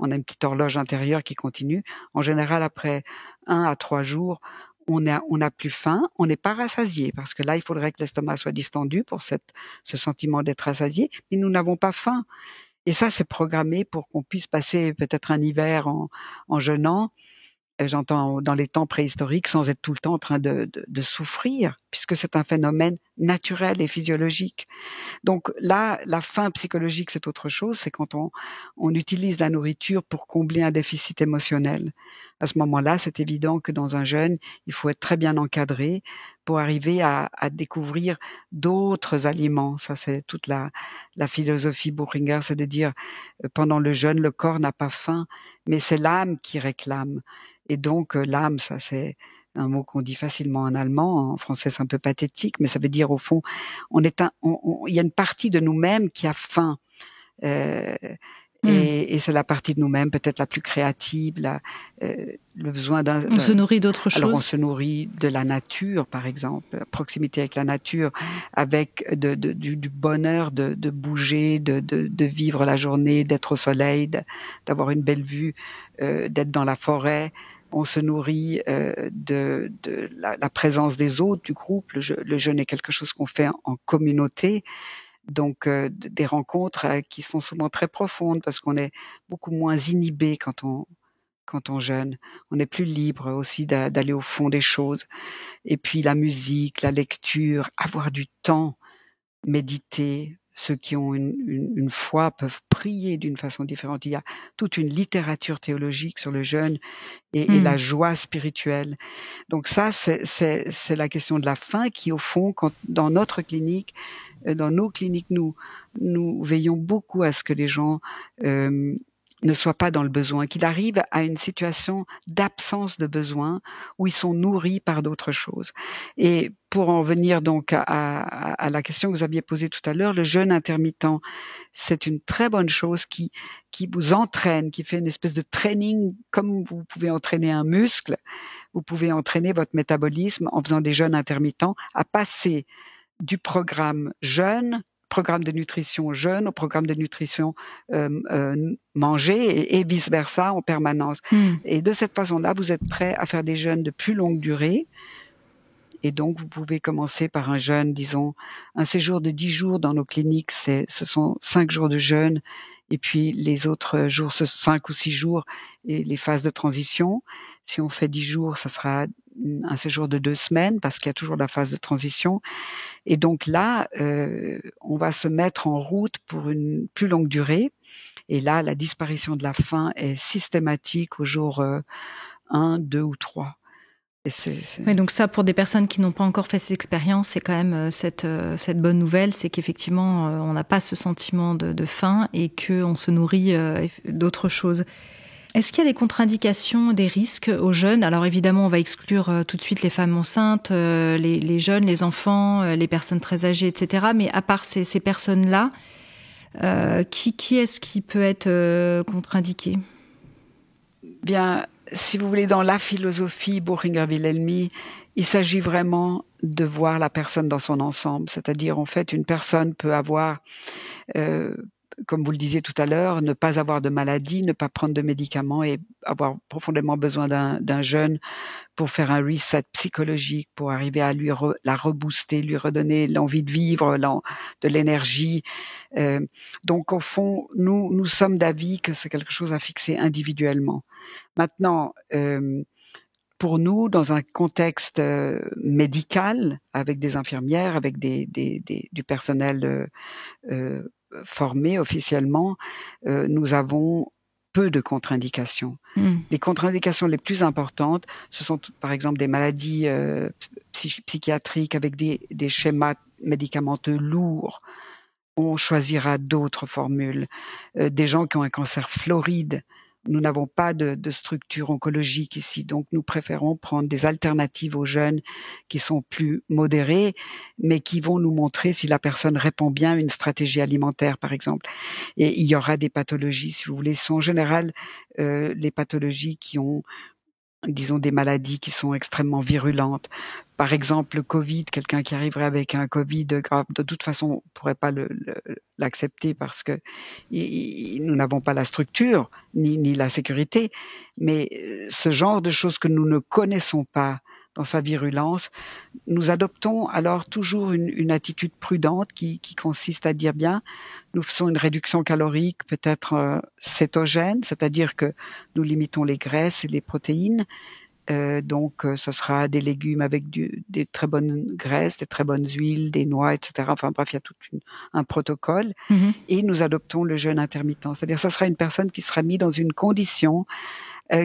on a une petite horloge intérieure qui continue. En général, après 1 à 3 jours, on n'a plus faim, on n'est pas rassasié, parce que là, il faudrait que l'estomac soit distendu pour ce sentiment d'être rassasié, mais nous n'avons pas faim. Et ça, c'est programmé pour qu'on puisse passer peut-être un hiver en jeûnant, j'entends dans les temps préhistoriques, sans être tout le temps en train de souffrir, puisque c'est un phénomène naturel et physiologique. Donc là, la faim psychologique, c'est autre chose, c'est quand on utilise la nourriture pour combler un déficit émotionnel. À ce moment-là, c'est évident que dans un jeûne, il faut être très bien encadré pour arriver à découvrir d'autres aliments. Ça, c'est toute la philosophie Boehringer, c'est de dire, pendant le jeûne, le corps n'a pas faim, mais c'est l'âme qui réclame. Et donc, l'âme, ça, c'est un mot qu'on dit facilement en allemand. En français, c'est un peu pathétique, mais ça veut dire, au fond, il y a une partie de nous-mêmes qui a faim. Et c'est la partie de nous-mêmes peut-être la plus créative, le besoin on se nourrit d'autre chose. Alors on se nourrit de la nature, par exemple, la proximité avec la nature, avec du bonheur de bouger, de vivre la journée, d'être au soleil, d'avoir une belle vue, d'être dans la forêt. On se nourrit de la présence des autres, du groupe. Le jeûne est quelque chose qu'on fait en communauté. Donc des rencontres qui sont souvent très profondes parce qu'on est beaucoup moins inhibé quand on jeûne. On est plus libre aussi d'aller au fond des choses. Et puis la musique, la lecture, avoir du temps, méditer. Ceux qui ont une foi peuvent prier d'une façon différente. Il y a toute une littérature théologique sur le jeûne et la joie spirituelle. Donc ça, c'est la question de la faim qui, au fond, dans notre clinique, dans nos cliniques, nous veillons beaucoup à ce que les gens ne soient pas dans le besoin, qu'ils arrivent à une situation d'absence de besoin où ils sont nourris par d'autres choses. Et pour en venir donc à la question que vous aviez posée tout à l'heure, le jeûne intermittent, c'est une très bonne chose qui vous entraîne, qui fait une espèce de training, comme vous pouvez entraîner un muscle, vous pouvez entraîner votre métabolisme en faisant des jeûnes intermittents à passer du programme jeûne, programme de nutrition jeûne au programme de nutrition manger et vice versa en permanence. Et de cette façon-là, vous êtes prêt à faire des jeûnes de plus longue durée. Et donc, vous pouvez commencer par un jeûne, disons, un séjour de 10 jours dans nos cliniques, ce sont 5 jours de jeûne. Et puis, les autres jours, ce sont 5 ou 6 jours et les phases de transition. Si on fait 10 jours, ça sera un séjour de 2 semaines parce qu'il y a toujours la phase de transition. Et donc là, on va se mettre en route pour une plus longue durée. Et là, la disparition de la faim est systématique au jour 1, 2 ou 3. Oui, donc ça, pour des personnes qui n'ont pas encore fait cette expérience, c'est quand même cette bonne nouvelle, c'est qu'effectivement, on n'a pas ce sentiment de faim et qu'on se nourrit d'autres choses. Est-ce qu'il y a des contre-indications, des risques aux jeunes? Alors évidemment, on va exclure tout de suite les femmes enceintes, les jeunes, les enfants, les personnes très âgées, etc. Mais à part ces personnes-là, qui est-ce qui peut être contre-indiqué? Bien, si vous voulez, dans la philosophie Bourringer-Wilhelmy, il s'agit vraiment de voir la personne dans son ensemble. C'est-à-dire, en fait, une personne peut avoir, comme vous le disiez tout à l'heure, ne pas avoir de maladie, ne pas prendre de médicaments et avoir profondément besoin d'un jeune pour faire un reset psychologique, pour arriver à lui la rebooster, lui redonner l'envie de vivre, de l'énergie. Donc, au fond, nous sommes d'avis que c'est quelque chose à fixer individuellement. Maintenant, pour nous, dans un contexte médical, avec des infirmières, avec du personnel formé officiellement, nous avons peu de contre-indications. Les contre-indications les plus importantes, ce sont par exemple des maladies psychiatriques avec des schémas médicamenteux lourds. On choisira d'autres formules. Des gens qui ont un cancer floride, nous n'avons pas de structure oncologique ici, donc nous préférons prendre des alternatives aux jeunes qui sont plus modérées, mais qui vont nous montrer si la personne répond bien à une stratégie alimentaire, par exemple. Et il y aura des pathologies, si vous voulez, sont en général les pathologies qui ont, disons, des maladies qui sont extrêmement virulentes. Par exemple, le Covid, quelqu'un qui arriverait avec un Covid grave, de toute façon, on ne pourrait pas l'accepter parce que nous n'avons pas la structure ni la sécurité. Mais ce genre de choses que nous ne connaissons pas dans sa virulence, nous adoptons alors toujours une attitude prudente qui consiste à dire bien, nous faisons une réduction calorique peut-être cétogène, c'est-à-dire que nous limitons les graisses et les protéines. Donc, ce sera des légumes avec des très bonnes graisses, des très bonnes huiles, des noix, etc. Enfin bref, il y a tout un protocole. Et nous adoptons le jeûne intermittent. C'est-à-dire, ça sera une personne qui sera mise dans une condition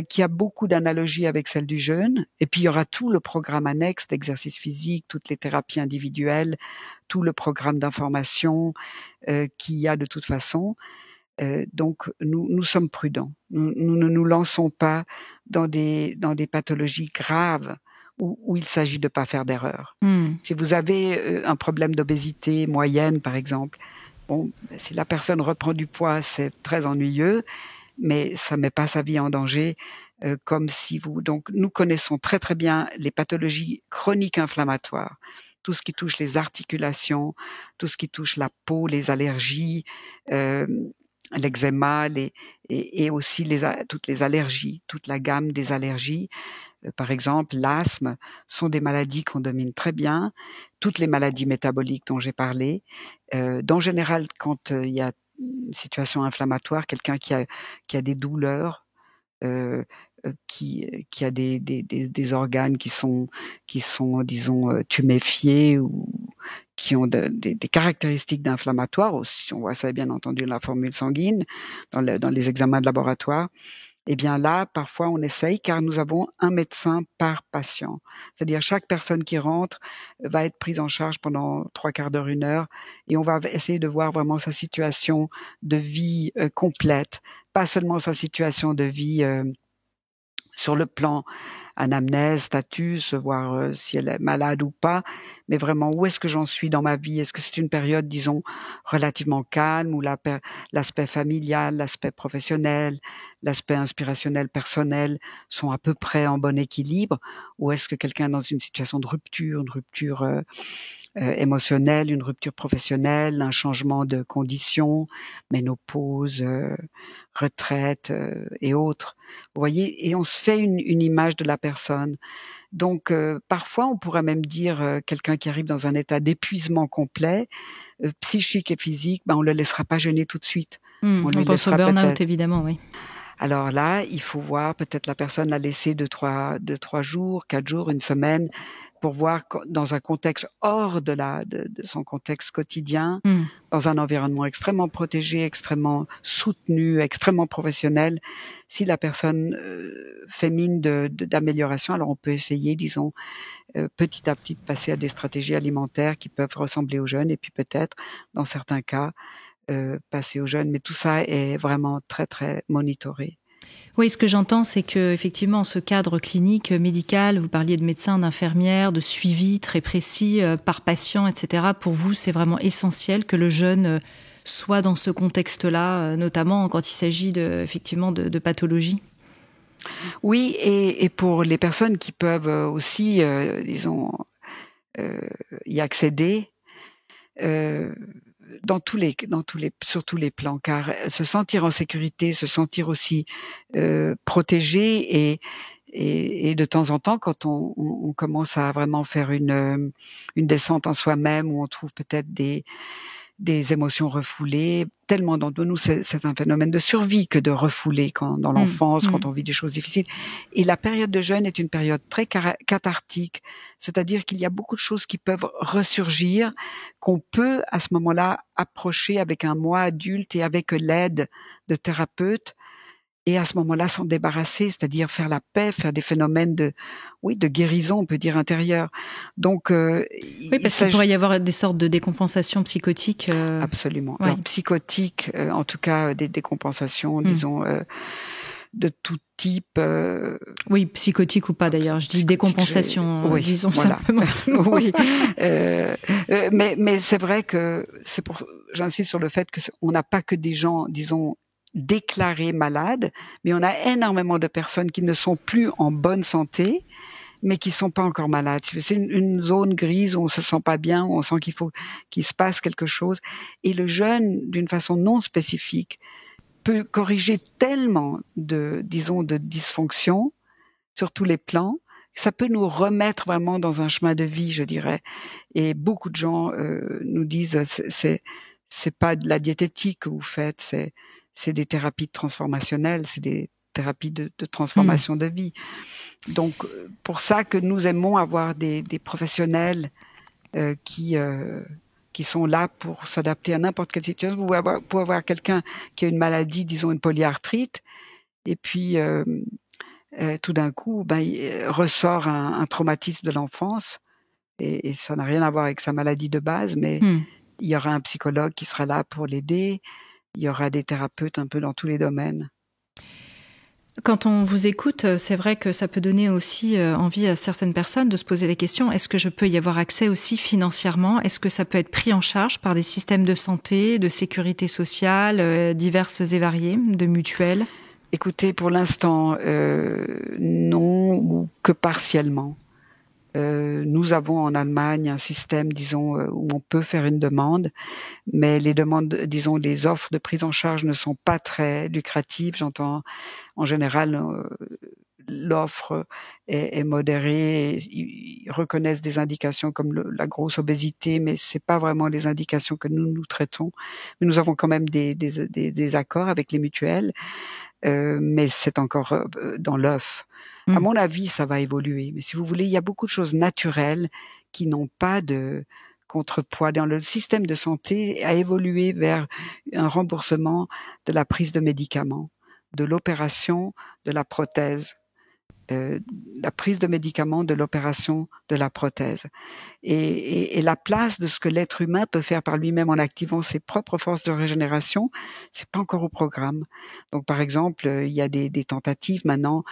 qui a beaucoup d'analogies avec celle du jeûne. Et puis, il y aura tout le programme annexe d'exercice physique, toutes les thérapies individuelles, tout le programme d'information qu'il y a de toute façon. Donc, nous sommes prudents. Nous ne nous lançons pas dans des pathologies graves où il s'agit de pas faire d'erreur. Si vous avez un problème d'obésité moyenne, par exemple, bon, si la personne reprend du poids, c'est très ennuyeux, mais ça met pas sa vie en danger. Comme si vous. Donc, nous connaissons très très bien les pathologies chroniques inflammatoires. Tout ce qui touche les articulations, tout ce qui touche la peau, les allergies, l'eczéma et aussi toutes les allergies, toute la gamme des allergies. Par exemple, l'asthme sont des maladies qu'on domine très bien. Toutes les maladies métaboliques dont j'ai parlé. En général, quand il y a une situation inflammatoire, quelqu'un qui a des douleurs, qui a des organes qui sont disons tuméfiés ou qui ont des caractéristiques d'inflammatoire, aussi on voit ça bien entendu dans la formule sanguine, dans les examens de laboratoire. Eh bien là, parfois on essaye car nous avons un médecin par patient. C'est-à-dire chaque personne qui rentre va être prise en charge pendant 3/4 d'heure, 1 heure et on va essayer de voir vraiment sa situation de vie complète, pas seulement sa situation de vie sur le plan anamnèse, status, voir si elle est malade ou pas, mais vraiment où est-ce que j'en suis dans ma vie? Est-ce que c'est une période, disons, relativement calme où l'aspect familial, l'aspect professionnel, l'aspect inspirationnel personnel sont à peu près en bon équilibre? Ou est-ce que quelqu'un est dans une situation de rupture, une rupture émotionnelle, une rupture professionnelle, un changement de conditions, ménopause, retraite et autres. Vous voyez, et on se fait une image de la personne. Donc parfois on pourrait même dire quelqu'un qui arrive dans un état d'épuisement complet, psychique et physique, ben on le laissera pas jeûner tout de suite. On pense au burn-out évidemment, oui. Alors là, il faut voir peut-être la personne la laisser 2-3 jours, 4 jours, 1 semaine, pour voir dans un contexte hors de son contexte quotidien, dans un environnement extrêmement protégé, extrêmement soutenu, extrêmement professionnel, si la personne fait mine d'amélioration, alors on peut essayer, disons, petit à petit de passer à des stratégies alimentaires qui peuvent ressembler au jeûne et puis peut-être, dans certains cas, passer au jeûne. Mais tout ça est vraiment très, très monitoré. Oui, ce que j'entends, c'est que effectivement, ce cadre clinique, médical, vous parliez de médecins, d'infirmières, de suivi très précis par patient, etc. Pour vous, c'est vraiment essentiel que le jeune soit dans ce contexte-là, notamment quand il s'agit effectivement de pathologie. Oui, et pour les personnes qui peuvent aussi, y accéder. Sur tous les plans, car se sentir en sécurité, se sentir aussi protégé, et de temps en temps, quand on commence à vraiment faire une descente en soi-même, où on trouve peut-être des émotions refoulées. Tellement d'entre nous, c'est un phénomène de survie que de refouler dans l'enfance, quand on vit des choses difficiles. Et la période de jeûne est une période très cathartique, c'est-à-dire qu'il y a beaucoup de choses qui peuvent ressurgir, qu'on peut à ce moment-là approcher avec un moi adulte et avec l'aide de thérapeutes, et à ce moment-là s'en débarrasser, c'est-à-dire faire la paix, faire des phénomènes de guérison, on peut dire, intérieure. Donc, oui, parce qu'il pourrait y avoir des sortes de décompensations psychotiques. Absolument. Ouais. Alors, psychotiques, en tout cas, des décompensations, disons, de tout type. Oui, psychotique ou pas d'ailleurs. Je dis décompensation, disons voilà. simplement. Oui. Mais c'est vrai que j'insiste sur le fait que on n'a pas que des gens, disons, déclarés malades, mais on a énormément de personnes qui ne sont plus en bonne santé, mais qui sont pas encore malades. C'est une zone grise où on se sent pas bien, où on sent qu'il se passe quelque chose. Et le jeûne, d'une façon non spécifique, peut corriger tellement de dysfonctions sur tous les plans. Ça peut nous remettre vraiment dans un chemin de vie, je dirais. Et beaucoup de gens nous disent, c'est pas de la diététique que vous faites, c'est des thérapies transformationnelles, c'est des thérapies de transformation de vie. Donc, pour ça que nous aimons avoir des professionnels qui sont là pour s'adapter à n'importe quelle situation. Pour avoir quelqu'un qui a une maladie, disons une polyarthrite, et puis tout d'un coup, il ressort un traumatisme de l'enfance, et ça n'a rien à voir avec sa maladie de base, mais il y aura un psychologue qui sera là pour l'aider. Il y aura des thérapeutes un peu dans tous les domaines. Quand on vous écoute, c'est vrai que ça peut donner aussi envie à certaines personnes de se poser la question, est-ce que je peux y avoir accès aussi financièrement? Est-ce que ça peut être pris en charge par des systèmes de santé, de sécurité sociale, diverses et variées, de mutuelles? Écoutez, pour l'instant, non, ou que partiellement. Nous avons en Allemagne un système, disons, où on peut faire une demande, mais les demandes, disons, les offres de prise en charge ne sont pas très lucratives. J'entends, en général, l'offre est modérée. Ils reconnaissent des indications comme la grosse obésité, mais c'est pas vraiment les indications que nous traitons. Mais nous avons quand même des accords avec les mutuelles, mais c'est encore dans l'œuf. À mon avis, ça va évoluer. Mais si vous voulez, il y a beaucoup de choses naturelles qui n'ont pas de contrepoids. Dans le système de santé a évolué vers un remboursement de la prise de médicaments, de l'opération, de la prothèse. La prise de médicaments, de l'opération, de la prothèse. Et la place de ce que l'être humain peut faire par lui-même en activant ses propres forces de régénération, c'est pas encore au programme. Donc, par exemple, il y a des tentatives maintenant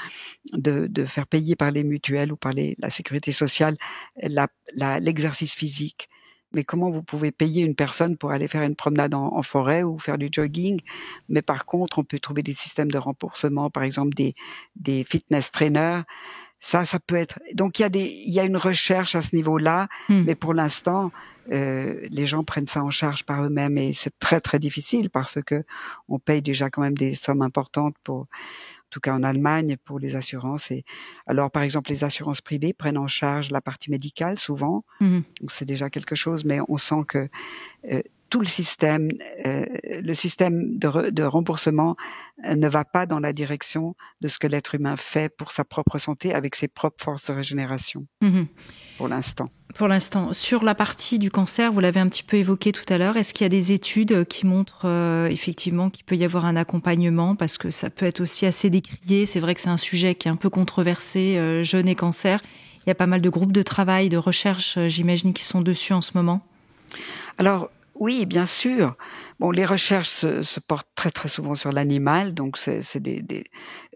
de faire payer par les mutuelles ou par la sécurité sociale l'exercice physique. Mais comment vous pouvez payer une personne pour aller faire une promenade en forêt ou faire du jogging? Mais par contre, on peut trouver des systèmes de remboursement, par exemple des fitness trainers. Ça peut être. Donc il y a une recherche à ce niveau-là, mais pour l'instant, les gens prennent ça en charge par eux-mêmes, et c'est très très difficile parce que on paye déjà quand même des sommes importantes pour. En tout cas en Allemagne, pour les assurances. Et alors, par exemple, les assurances privées prennent en charge la partie médicale souvent. Donc c'est déjà quelque chose, mais on sent que tout le système de remboursement ne va pas dans la direction de ce que l'être humain fait pour sa propre santé avec ses propres forces de régénération. Pour l'instant. Pour l'instant. Sur la partie du cancer, vous l'avez un petit peu évoqué tout à l'heure, est-ce qu'il y a des études qui montrent effectivement qu'il peut y avoir un accompagnement, parce que ça peut être aussi assez décrié, c'est vrai que c'est un sujet qui est un peu controversé, jeûne et cancer. Il y a pas mal de groupes de travail, de recherche, j'imagine, qui sont dessus en ce moment. Alors, oui, bien sûr. Bon, les recherches se portent très très souvent sur l'animal, donc c'est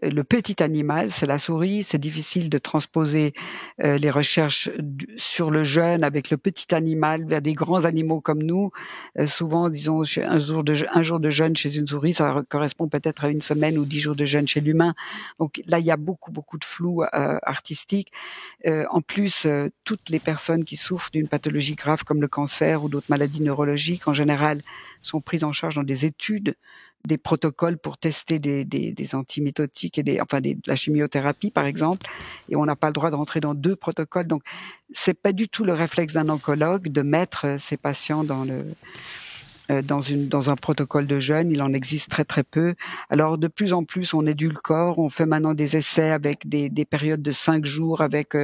le petit animal, c'est la souris. C'est difficile de transposer les recherches sur le jeune avec le petit animal vers des grands animaux comme nous. Souvent, disons, un jour de jeûne chez une souris, ça correspond peut-être à une semaine ou 10 jours de jeûne chez l'humain. Donc là, il y a beaucoup de flou artistique. En plus, toutes les personnes qui souffrent d'une pathologie grave comme le cancer ou d'autres maladies neurologiques, en général, sont prises en charge dans des études, des protocoles pour tester des antimitotiques et de la chimiothérapie, par exemple, et on n'a pas le droit de rentrer dans 2 protocoles. Donc, c'est pas du tout le réflexe d'un oncologue de mettre ses patients dans un protocole de jeûne. Il en existe très très peu. Alors de plus en plus on édulcore, on fait maintenant des essais avec des périodes de 5 jours avec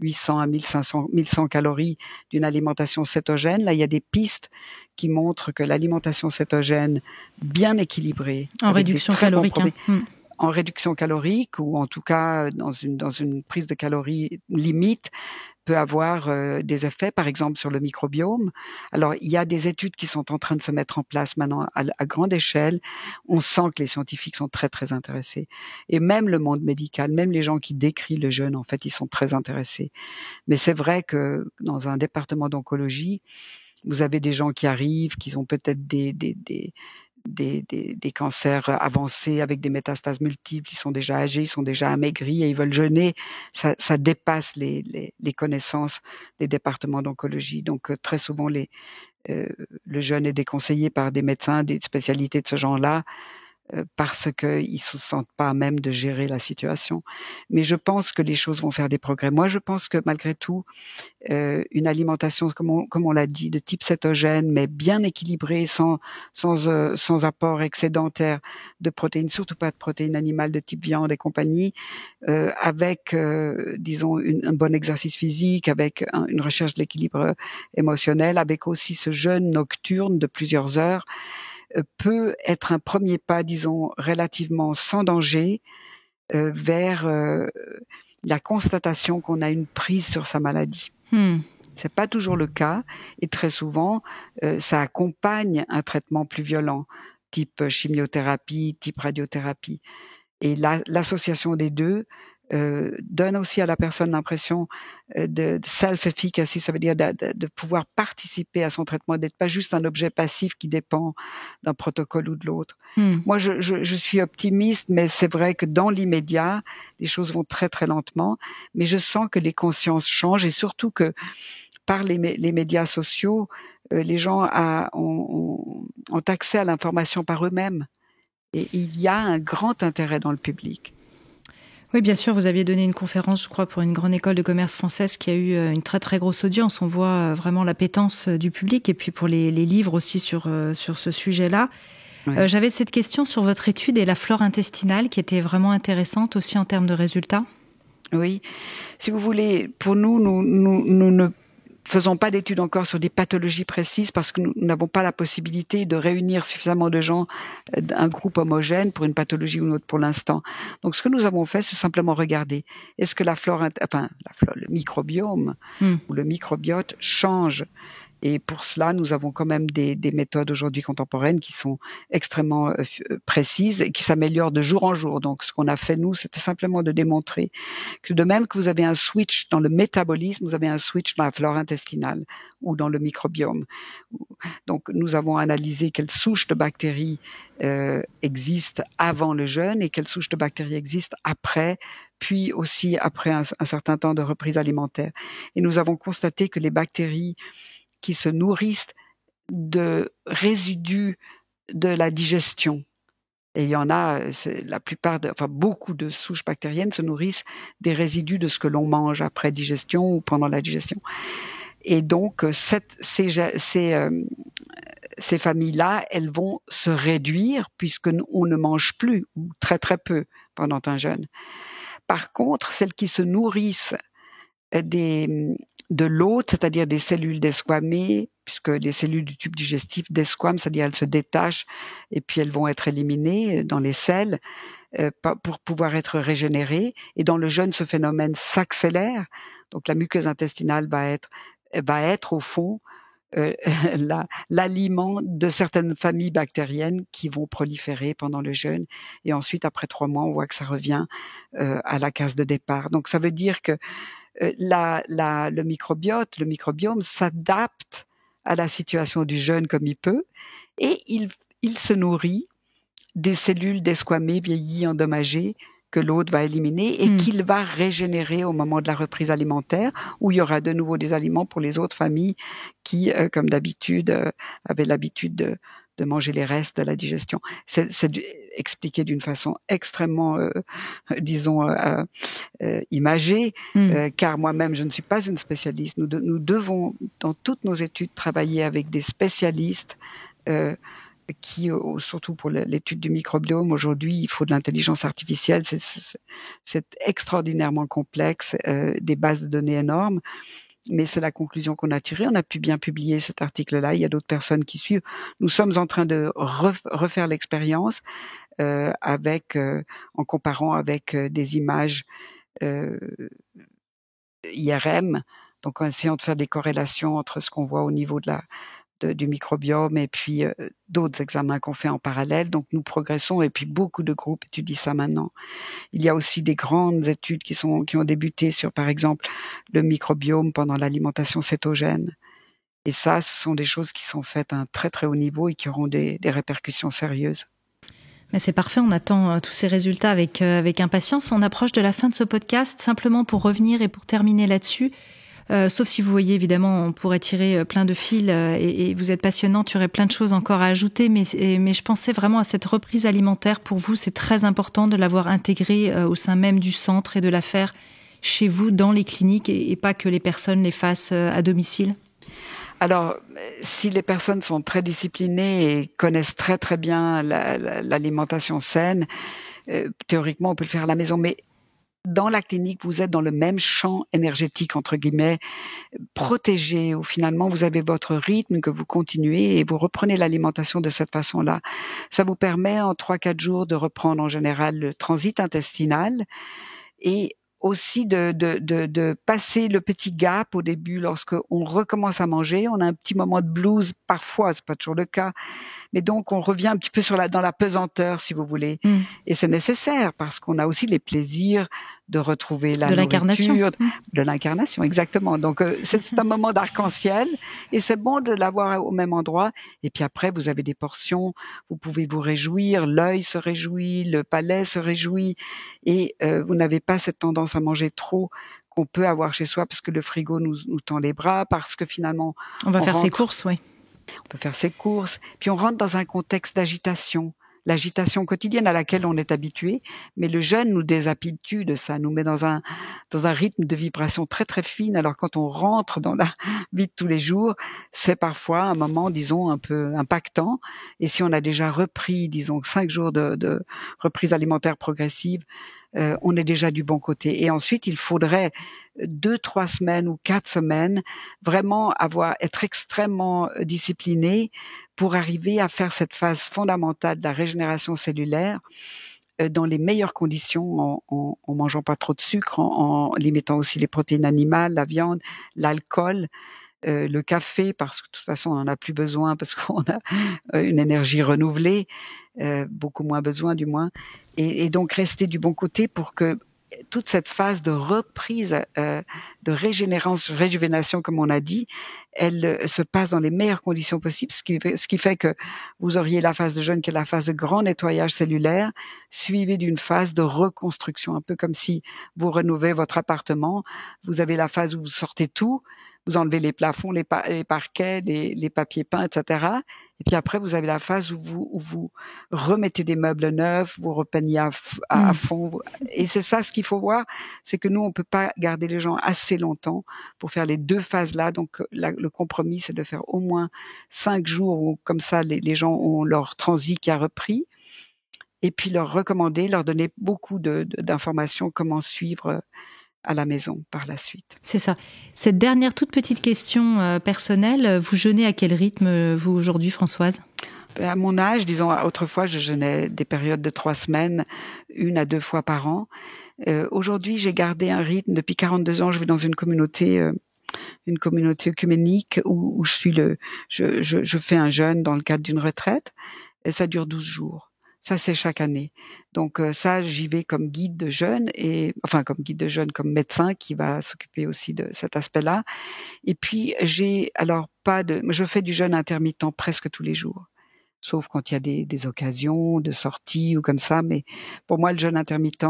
800 à 1100 calories d'une alimentation cétogène. Là il y a des pistes qui montrent que l'alimentation cétogène bien équilibrée, en réduction calorique, en réduction calorique, ou en tout cas dans une prise de calories limite, peut avoir des effets, par exemple, sur le microbiome. Alors, il y a des études qui sont en train de se mettre en place maintenant à grande échelle. On sent que les scientifiques sont très, très intéressés. Et même le monde médical, même les gens qui décrivent le jeûne, en fait, ils sont très intéressés. Mais c'est vrai que dans un département d'oncologie, vous avez des gens qui arrivent, qui ont peut-être des cancers avancés avec des métastases multiples, ils sont déjà âgés, ils sont déjà amaigris et ils veulent jeûner. Ça dépasse les connaissances des départements d'oncologie. Donc très souvent le jeûne est déconseillé par des médecins, des spécialités de ce genre-là, parce qu'ils se sentent pas à même de gérer la situation. Mais je pense que les choses vont faire des progrès. Moi, je pense que malgré tout, une alimentation, comme on l'a dit, de type cétogène, mais bien équilibrée, sans apport excédentaire de protéines, surtout pas de protéines animales de type viande et compagnie, avec, disons, un bon exercice physique, avec une recherche de l'équilibre émotionnel, avec aussi ce jeûne nocturne de plusieurs heures, peut être un premier pas, disons, relativement sans danger vers la constatation qu'on a une prise sur sa maladie. C'est pas toujours le cas, et très souvent, ça accompagne un traitement plus violent, type chimiothérapie, type radiothérapie. Et l'association des deux donne aussi à la personne l'impression de self-efficacy, ça veut dire de pouvoir participer à son traitement, d'être pas juste un objet passif qui dépend d'un protocole ou de l'autre. Moi, je suis optimiste, mais c'est vrai que dans l'immédiat, les choses vont très très lentement, mais je sens que les consciences changent, et surtout que par les médias sociaux, les gens ont accès à l'information par eux-mêmes, et il y a un grand intérêt dans le public. Oui, bien sûr, vous aviez donné une conférence, je crois, pour une grande école de commerce française qui a eu une très très grosse audience. On voit vraiment l'appétence du public, et puis pour les livres aussi sur ce sujet-là. Ouais. J'avais cette question sur votre étude et la flore intestinale qui était vraiment intéressante aussi en termes de résultats. Oui, si vous voulez, pour nous ne faisons pas d'études encore sur des pathologies précises parce que nous n'avons pas la possibilité de réunir suffisamment de gens, un groupe homogène pour une pathologie ou une autre pour l'instant. Donc, ce que nous avons fait, c'est simplement regarder est-ce que le microbiome ou le microbiote change. Et pour cela, nous avons quand même des méthodes aujourd'hui contemporaines qui sont extrêmement précises et qui s'améliorent de jour en jour. Donc, ce qu'on a fait, nous, c'était simplement de démontrer que de même que vous avez un switch dans le métabolisme, vous avez un switch dans la flore intestinale ou dans le microbiome. Donc, nous avons analysé quelles souches de bactéries existent avant le jeûne et quelles souches de bactéries existent après, puis aussi après un certain temps de reprise alimentaire. Et nous avons constaté que les bactéries qui se nourrissent de résidus de la digestion. Et il y en a, beaucoup de souches bactériennes se nourrissent des résidus de ce que l'on mange après digestion ou pendant la digestion. Et donc, ces familles-là, elles vont se réduire puisque on ne mange plus ou très très peu pendant un jeûne. Par contre, celles qui se nourrissent de l'hôte, c'est-à-dire des cellules desquamées, puisque les cellules du tube digestif desquament, c'est-à-dire elles se détachent et puis elles vont être éliminées dans les selles pour pouvoir être régénérées. Et dans le jeûne, ce phénomène s'accélère. Donc la muqueuse intestinale va être au fond l'aliment de certaines familles bactériennes qui vont proliférer pendant le jeûne. Et ensuite, après 3 mois, on voit que ça revient à la case de départ. Donc, ça veut dire que le microbiome s'adapte à la situation du jeûne comme il peut, et il se nourrit des cellules desquamées, vieillies, endommagées, que l'autre va éliminer et qu'il va régénérer au moment de la reprise alimentaire, où il y aura de nouveau des aliments pour les autres familles qui, comme d'habitude, avaient l'habitude de manger les restes de la digestion. C'est expliqué d'une façon extrêmement, imagée, car moi-même, je ne suis pas une spécialiste. Nous devons, dans toutes nos études, travailler avec des spécialistes qui, surtout pour l'étude du microbiome, aujourd'hui, il faut de l'intelligence artificielle. C'est extraordinairement complexe, des bases de données énormes. Mais c'est la conclusion qu'on a tirée. On a pu bien publier cet article-là. Il y a d'autres personnes qui suivent. Nous sommes en train de refaire l'expérience en comparant avec des images IRM. Donc, en essayant de faire des corrélations entre ce qu'on voit au niveau du microbiome et puis d'autres examens qu'on fait en parallèle. Donc, nous progressons et puis beaucoup de groupes étudient ça maintenant. Il y a aussi des grandes études qui ont débuté sur, par exemple, le microbiome pendant l'alimentation cétogène. Et ça, ce sont des choses qui sont faites à un très très haut niveau et qui auront des répercussions sérieuses. Mais c'est parfait, on attend tous ces résultats avec impatience. On approche de la fin de ce podcast. Simplement pour revenir et pour terminer là-dessus, sauf si vous voyez, évidemment, on pourrait tirer plein de fils et vous êtes passionnante, il y aurait plein de choses encore à ajouter, mais je pensais vraiment à cette reprise alimentaire. Pour vous, c'est très important de l'avoir intégrée au sein même du centre et de la faire chez vous, dans les cliniques, et pas que les personnes les fassent à domicile. Alors, si les personnes sont très disciplinées et connaissent très très bien l'alimentation saine, théoriquement, on peut le faire à la maison, mais dans la clinique, vous êtes dans le même champ énergétique, entre guillemets, protégé, où finalement vous avez votre rythme que vous continuez et vous reprenez l'alimentation de cette façon-là. Ça vous permet en 3-4 jours de reprendre en général le transit intestinal et aussi de passer le petit gap au début lorsque on recommence à manger. On a un petit moment de blues parfois, c'est pas toujours le cas, mais donc on revient un petit peu dans la pesanteur, si vous voulez. Et c'est nécessaire parce qu'on a aussi les plaisirs de retrouver la nourriture, de l'incarnation, exactement. Donc c'est un moment d'arc-en-ciel et c'est bon de l'avoir au même endroit. Et puis après, vous avez des portions, vous pouvez vous réjouir, l'œil se réjouit, le palais se réjouit, et vous n'avez pas cette tendance à manger trop qu'on peut avoir chez soi parce que le frigo nous tend les bras, parce que finalement on va faire ses courses, oui. On peut faire ses courses, puis on rentre dans un contexte d'agitation. L'agitation quotidienne à laquelle on est habitué, mais le jeûne nous déshabitue de ça, nous met dans un rythme de vibration très très fine. Alors quand on rentre dans la vie de tous les jours, c'est parfois un moment, disons, un peu impactant. Et si on a déjà repris, disons, 5 jours de reprise alimentaire progressive, on est déjà du bon côté. Et ensuite, il faudrait 2-3 semaines ou 4 semaines vraiment être extrêmement discipliné pour arriver à faire cette phase fondamentale de la régénération cellulaire dans les meilleures conditions, en mangeant pas trop de sucre, en limitant aussi les protéines animales, la viande, l'alcool, le café, parce que de toute façon on en a plus besoin parce qu'on a une énergie renouvelée, beaucoup moins besoin du moins, et donc rester du bon côté pour que toute cette phase de reprise, de réjuvénation, comme on a dit, elle se passe dans les meilleures conditions possibles, ce qui fait que vous auriez la phase de jeûne qui est la phase de grand nettoyage cellulaire, suivie d'une phase de reconstruction, un peu comme si vous rénovez votre appartement. Vous avez la phase où vous sortez tout, vous enlevez les plafonds, les parquets, les papiers peints, etc. Et puis après, vous avez la phase où vous remettez des meubles neufs, vous repeignez à fond. Et c'est ça ce qu'il faut voir, c'est que nous, on peut pas garder les gens assez longtemps pour faire les 2 phases-là. Donc, le compromis, c'est de faire au moins 5 jours où, comme ça, les gens ont leur transit qui a repris. Et puis leur recommander, leur donner beaucoup d'informations, comment suivre à la maison par la suite. C'est ça. Cette dernière toute petite question personnelle, vous jeûnez à quel rythme, vous, aujourd'hui, Françoise ? À mon âge, disons, autrefois, je jeûnais des périodes de 3 semaines, 1 à 2 fois par an. Aujourd'hui, j'ai gardé un rythme. Depuis 42 ans, je vis dans une communauté une communauté œcuménique où je fais un jeûne dans le cadre d'une retraite et ça dure 12 jours. Ça, c'est chaque année. Donc ça, j'y vais comme guide de jeûne comme médecin qui va s'occuper aussi de cet aspect-là. Et puis je fais du jeûne intermittent presque tous les jours, sauf quand il y a des occasions de sortie ou comme ça. Mais pour moi, le jeûne intermittent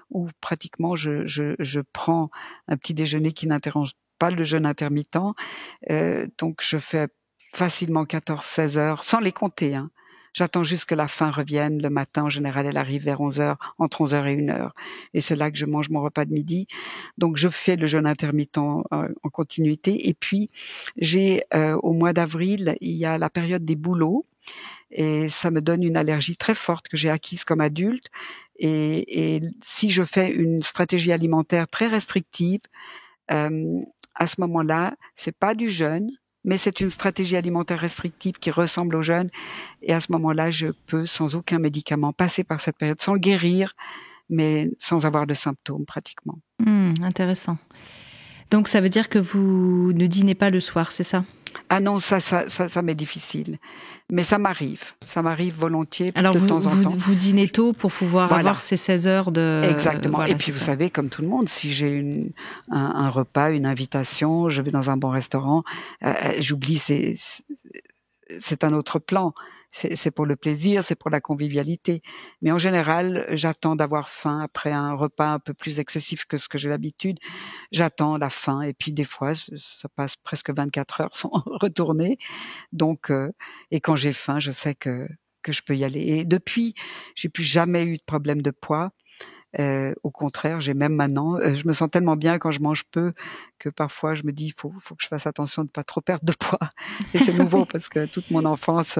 où pratiquement je prends un petit déjeuner qui n'interrompt pas le jeûne intermittent. Donc je fais facilement 14-16 heures sans les compter. J'attends juste que la faim revienne. Le matin, en général, elle arrive vers 11h, entre 11h et 1h. Et c'est là que je mange mon repas de midi. Donc, je fais le jeûne intermittent en continuité. Et puis, au mois d'avril, il y a la période des bouleaux. Et ça me donne une allergie très forte que j'ai acquise comme adulte. Et si je fais une stratégie alimentaire très restrictive, à ce moment-là, c'est pas du jeûne, mais c'est une stratégie alimentaire restrictive qui ressemble au jeûne. Et à ce moment-là, je peux, sans aucun médicament, passer par cette période sans guérir, mais sans avoir de symptômes pratiquement. Intéressant. Donc ça veut dire que vous ne dînez pas le soir, c'est ça ? Ah non, ça m'est difficile. Mais ça m'arrive volontiers. Alors de temps en temps. Vous dînez tôt pour pouvoir avoir ces 16 heures de... Exactement. Voilà, et puis vous savez, comme tout le monde, si j'ai un repas, une invitation, je vais dans un bon restaurant, j'oublie, c'est un autre plan. C'est pour le plaisir, c'est pour la convivialité. Mais en général, j'attends d'avoir faim après un repas un peu plus excessif que ce que j'ai l'habitude. J'attends la faim et puis des fois, ça passe presque 24 heures sans retourner. Donc, et quand j'ai faim, je sais que je peux y aller. Et depuis, j'ai plus jamais eu de problème de poids. Au contraire, j'ai même maintenant, je me sens tellement bien quand je mange peu que parfois je me dis, il faut que je fasse attention de pas trop perdre de poids. Et c'est nouveau parce que toute mon enfance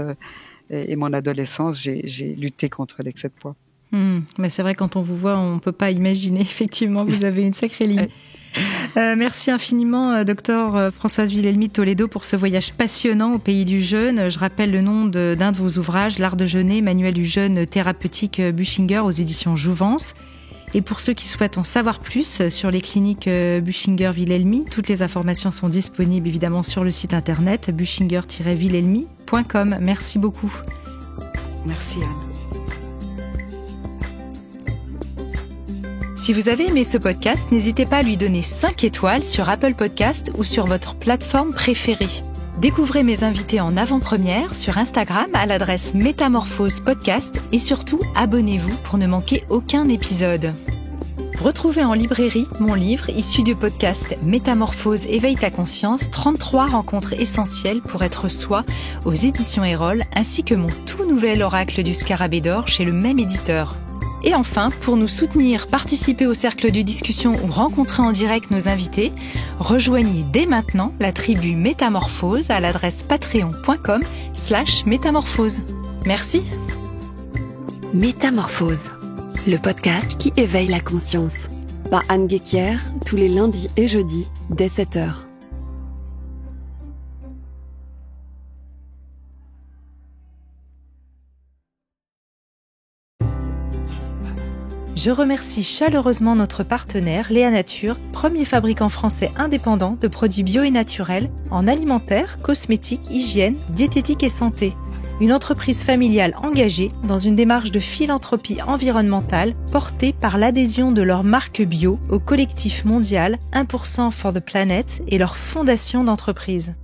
et mon adolescence, j'ai lutté contre l'excès de poids. Mais c'est vrai, quand on vous voit, on peut pas imaginer. Effectivement, vous avez une sacrée ligne. Merci infiniment, docteur Françoise Wilhelmy de Toledo, pour ce voyage passionnant au pays du jeûne. Je rappelle le nom d'un de vos ouvrages, L'art de jeûner, manuel du jeûne thérapeutique Buchinger aux éditions Jouvence. Et pour ceux qui souhaitent en savoir plus sur les cliniques Buchinger-Wilhelmy, toutes les informations sont disponibles évidemment sur le site internet buchinger-wilhelmy.com. Merci beaucoup. Merci Anne. Si vous avez aimé ce podcast, n'hésitez pas à lui donner 5 étoiles sur Apple Podcast ou sur votre plateforme préférée. Découvrez mes invités en avant-première sur Instagram à l'adresse Métamorphose Podcast et surtout, abonnez-vous pour ne manquer aucun épisode. Retrouvez en librairie mon livre issu du podcast Métamorphose éveille ta conscience, 33 rencontres essentielles pour être soi aux éditions Erol, ainsi que mon tout nouvel oracle du Scarabée d'or chez le même éditeur. Et enfin, pour nous soutenir, participer au cercle de discussion ou rencontrer en direct nos invités, rejoignez dès maintenant la tribu Métamorphose à l'adresse patreon.com/métamorphose. Merci. Métamorphose, le podcast qui éveille la conscience. Par Anne Guéquière, tous les lundis et jeudis, dès 7h. Je remercie chaleureusement notre partenaire Léa Nature, premier fabricant français indépendant de produits bio et naturels en alimentaire, cosmétique, hygiène, diététique et santé. Une entreprise familiale engagée dans une démarche de philanthropie environnementale portée par l'adhésion de leur marque bio au collectif mondial 1% for the Planet et leur fondation d'entreprise.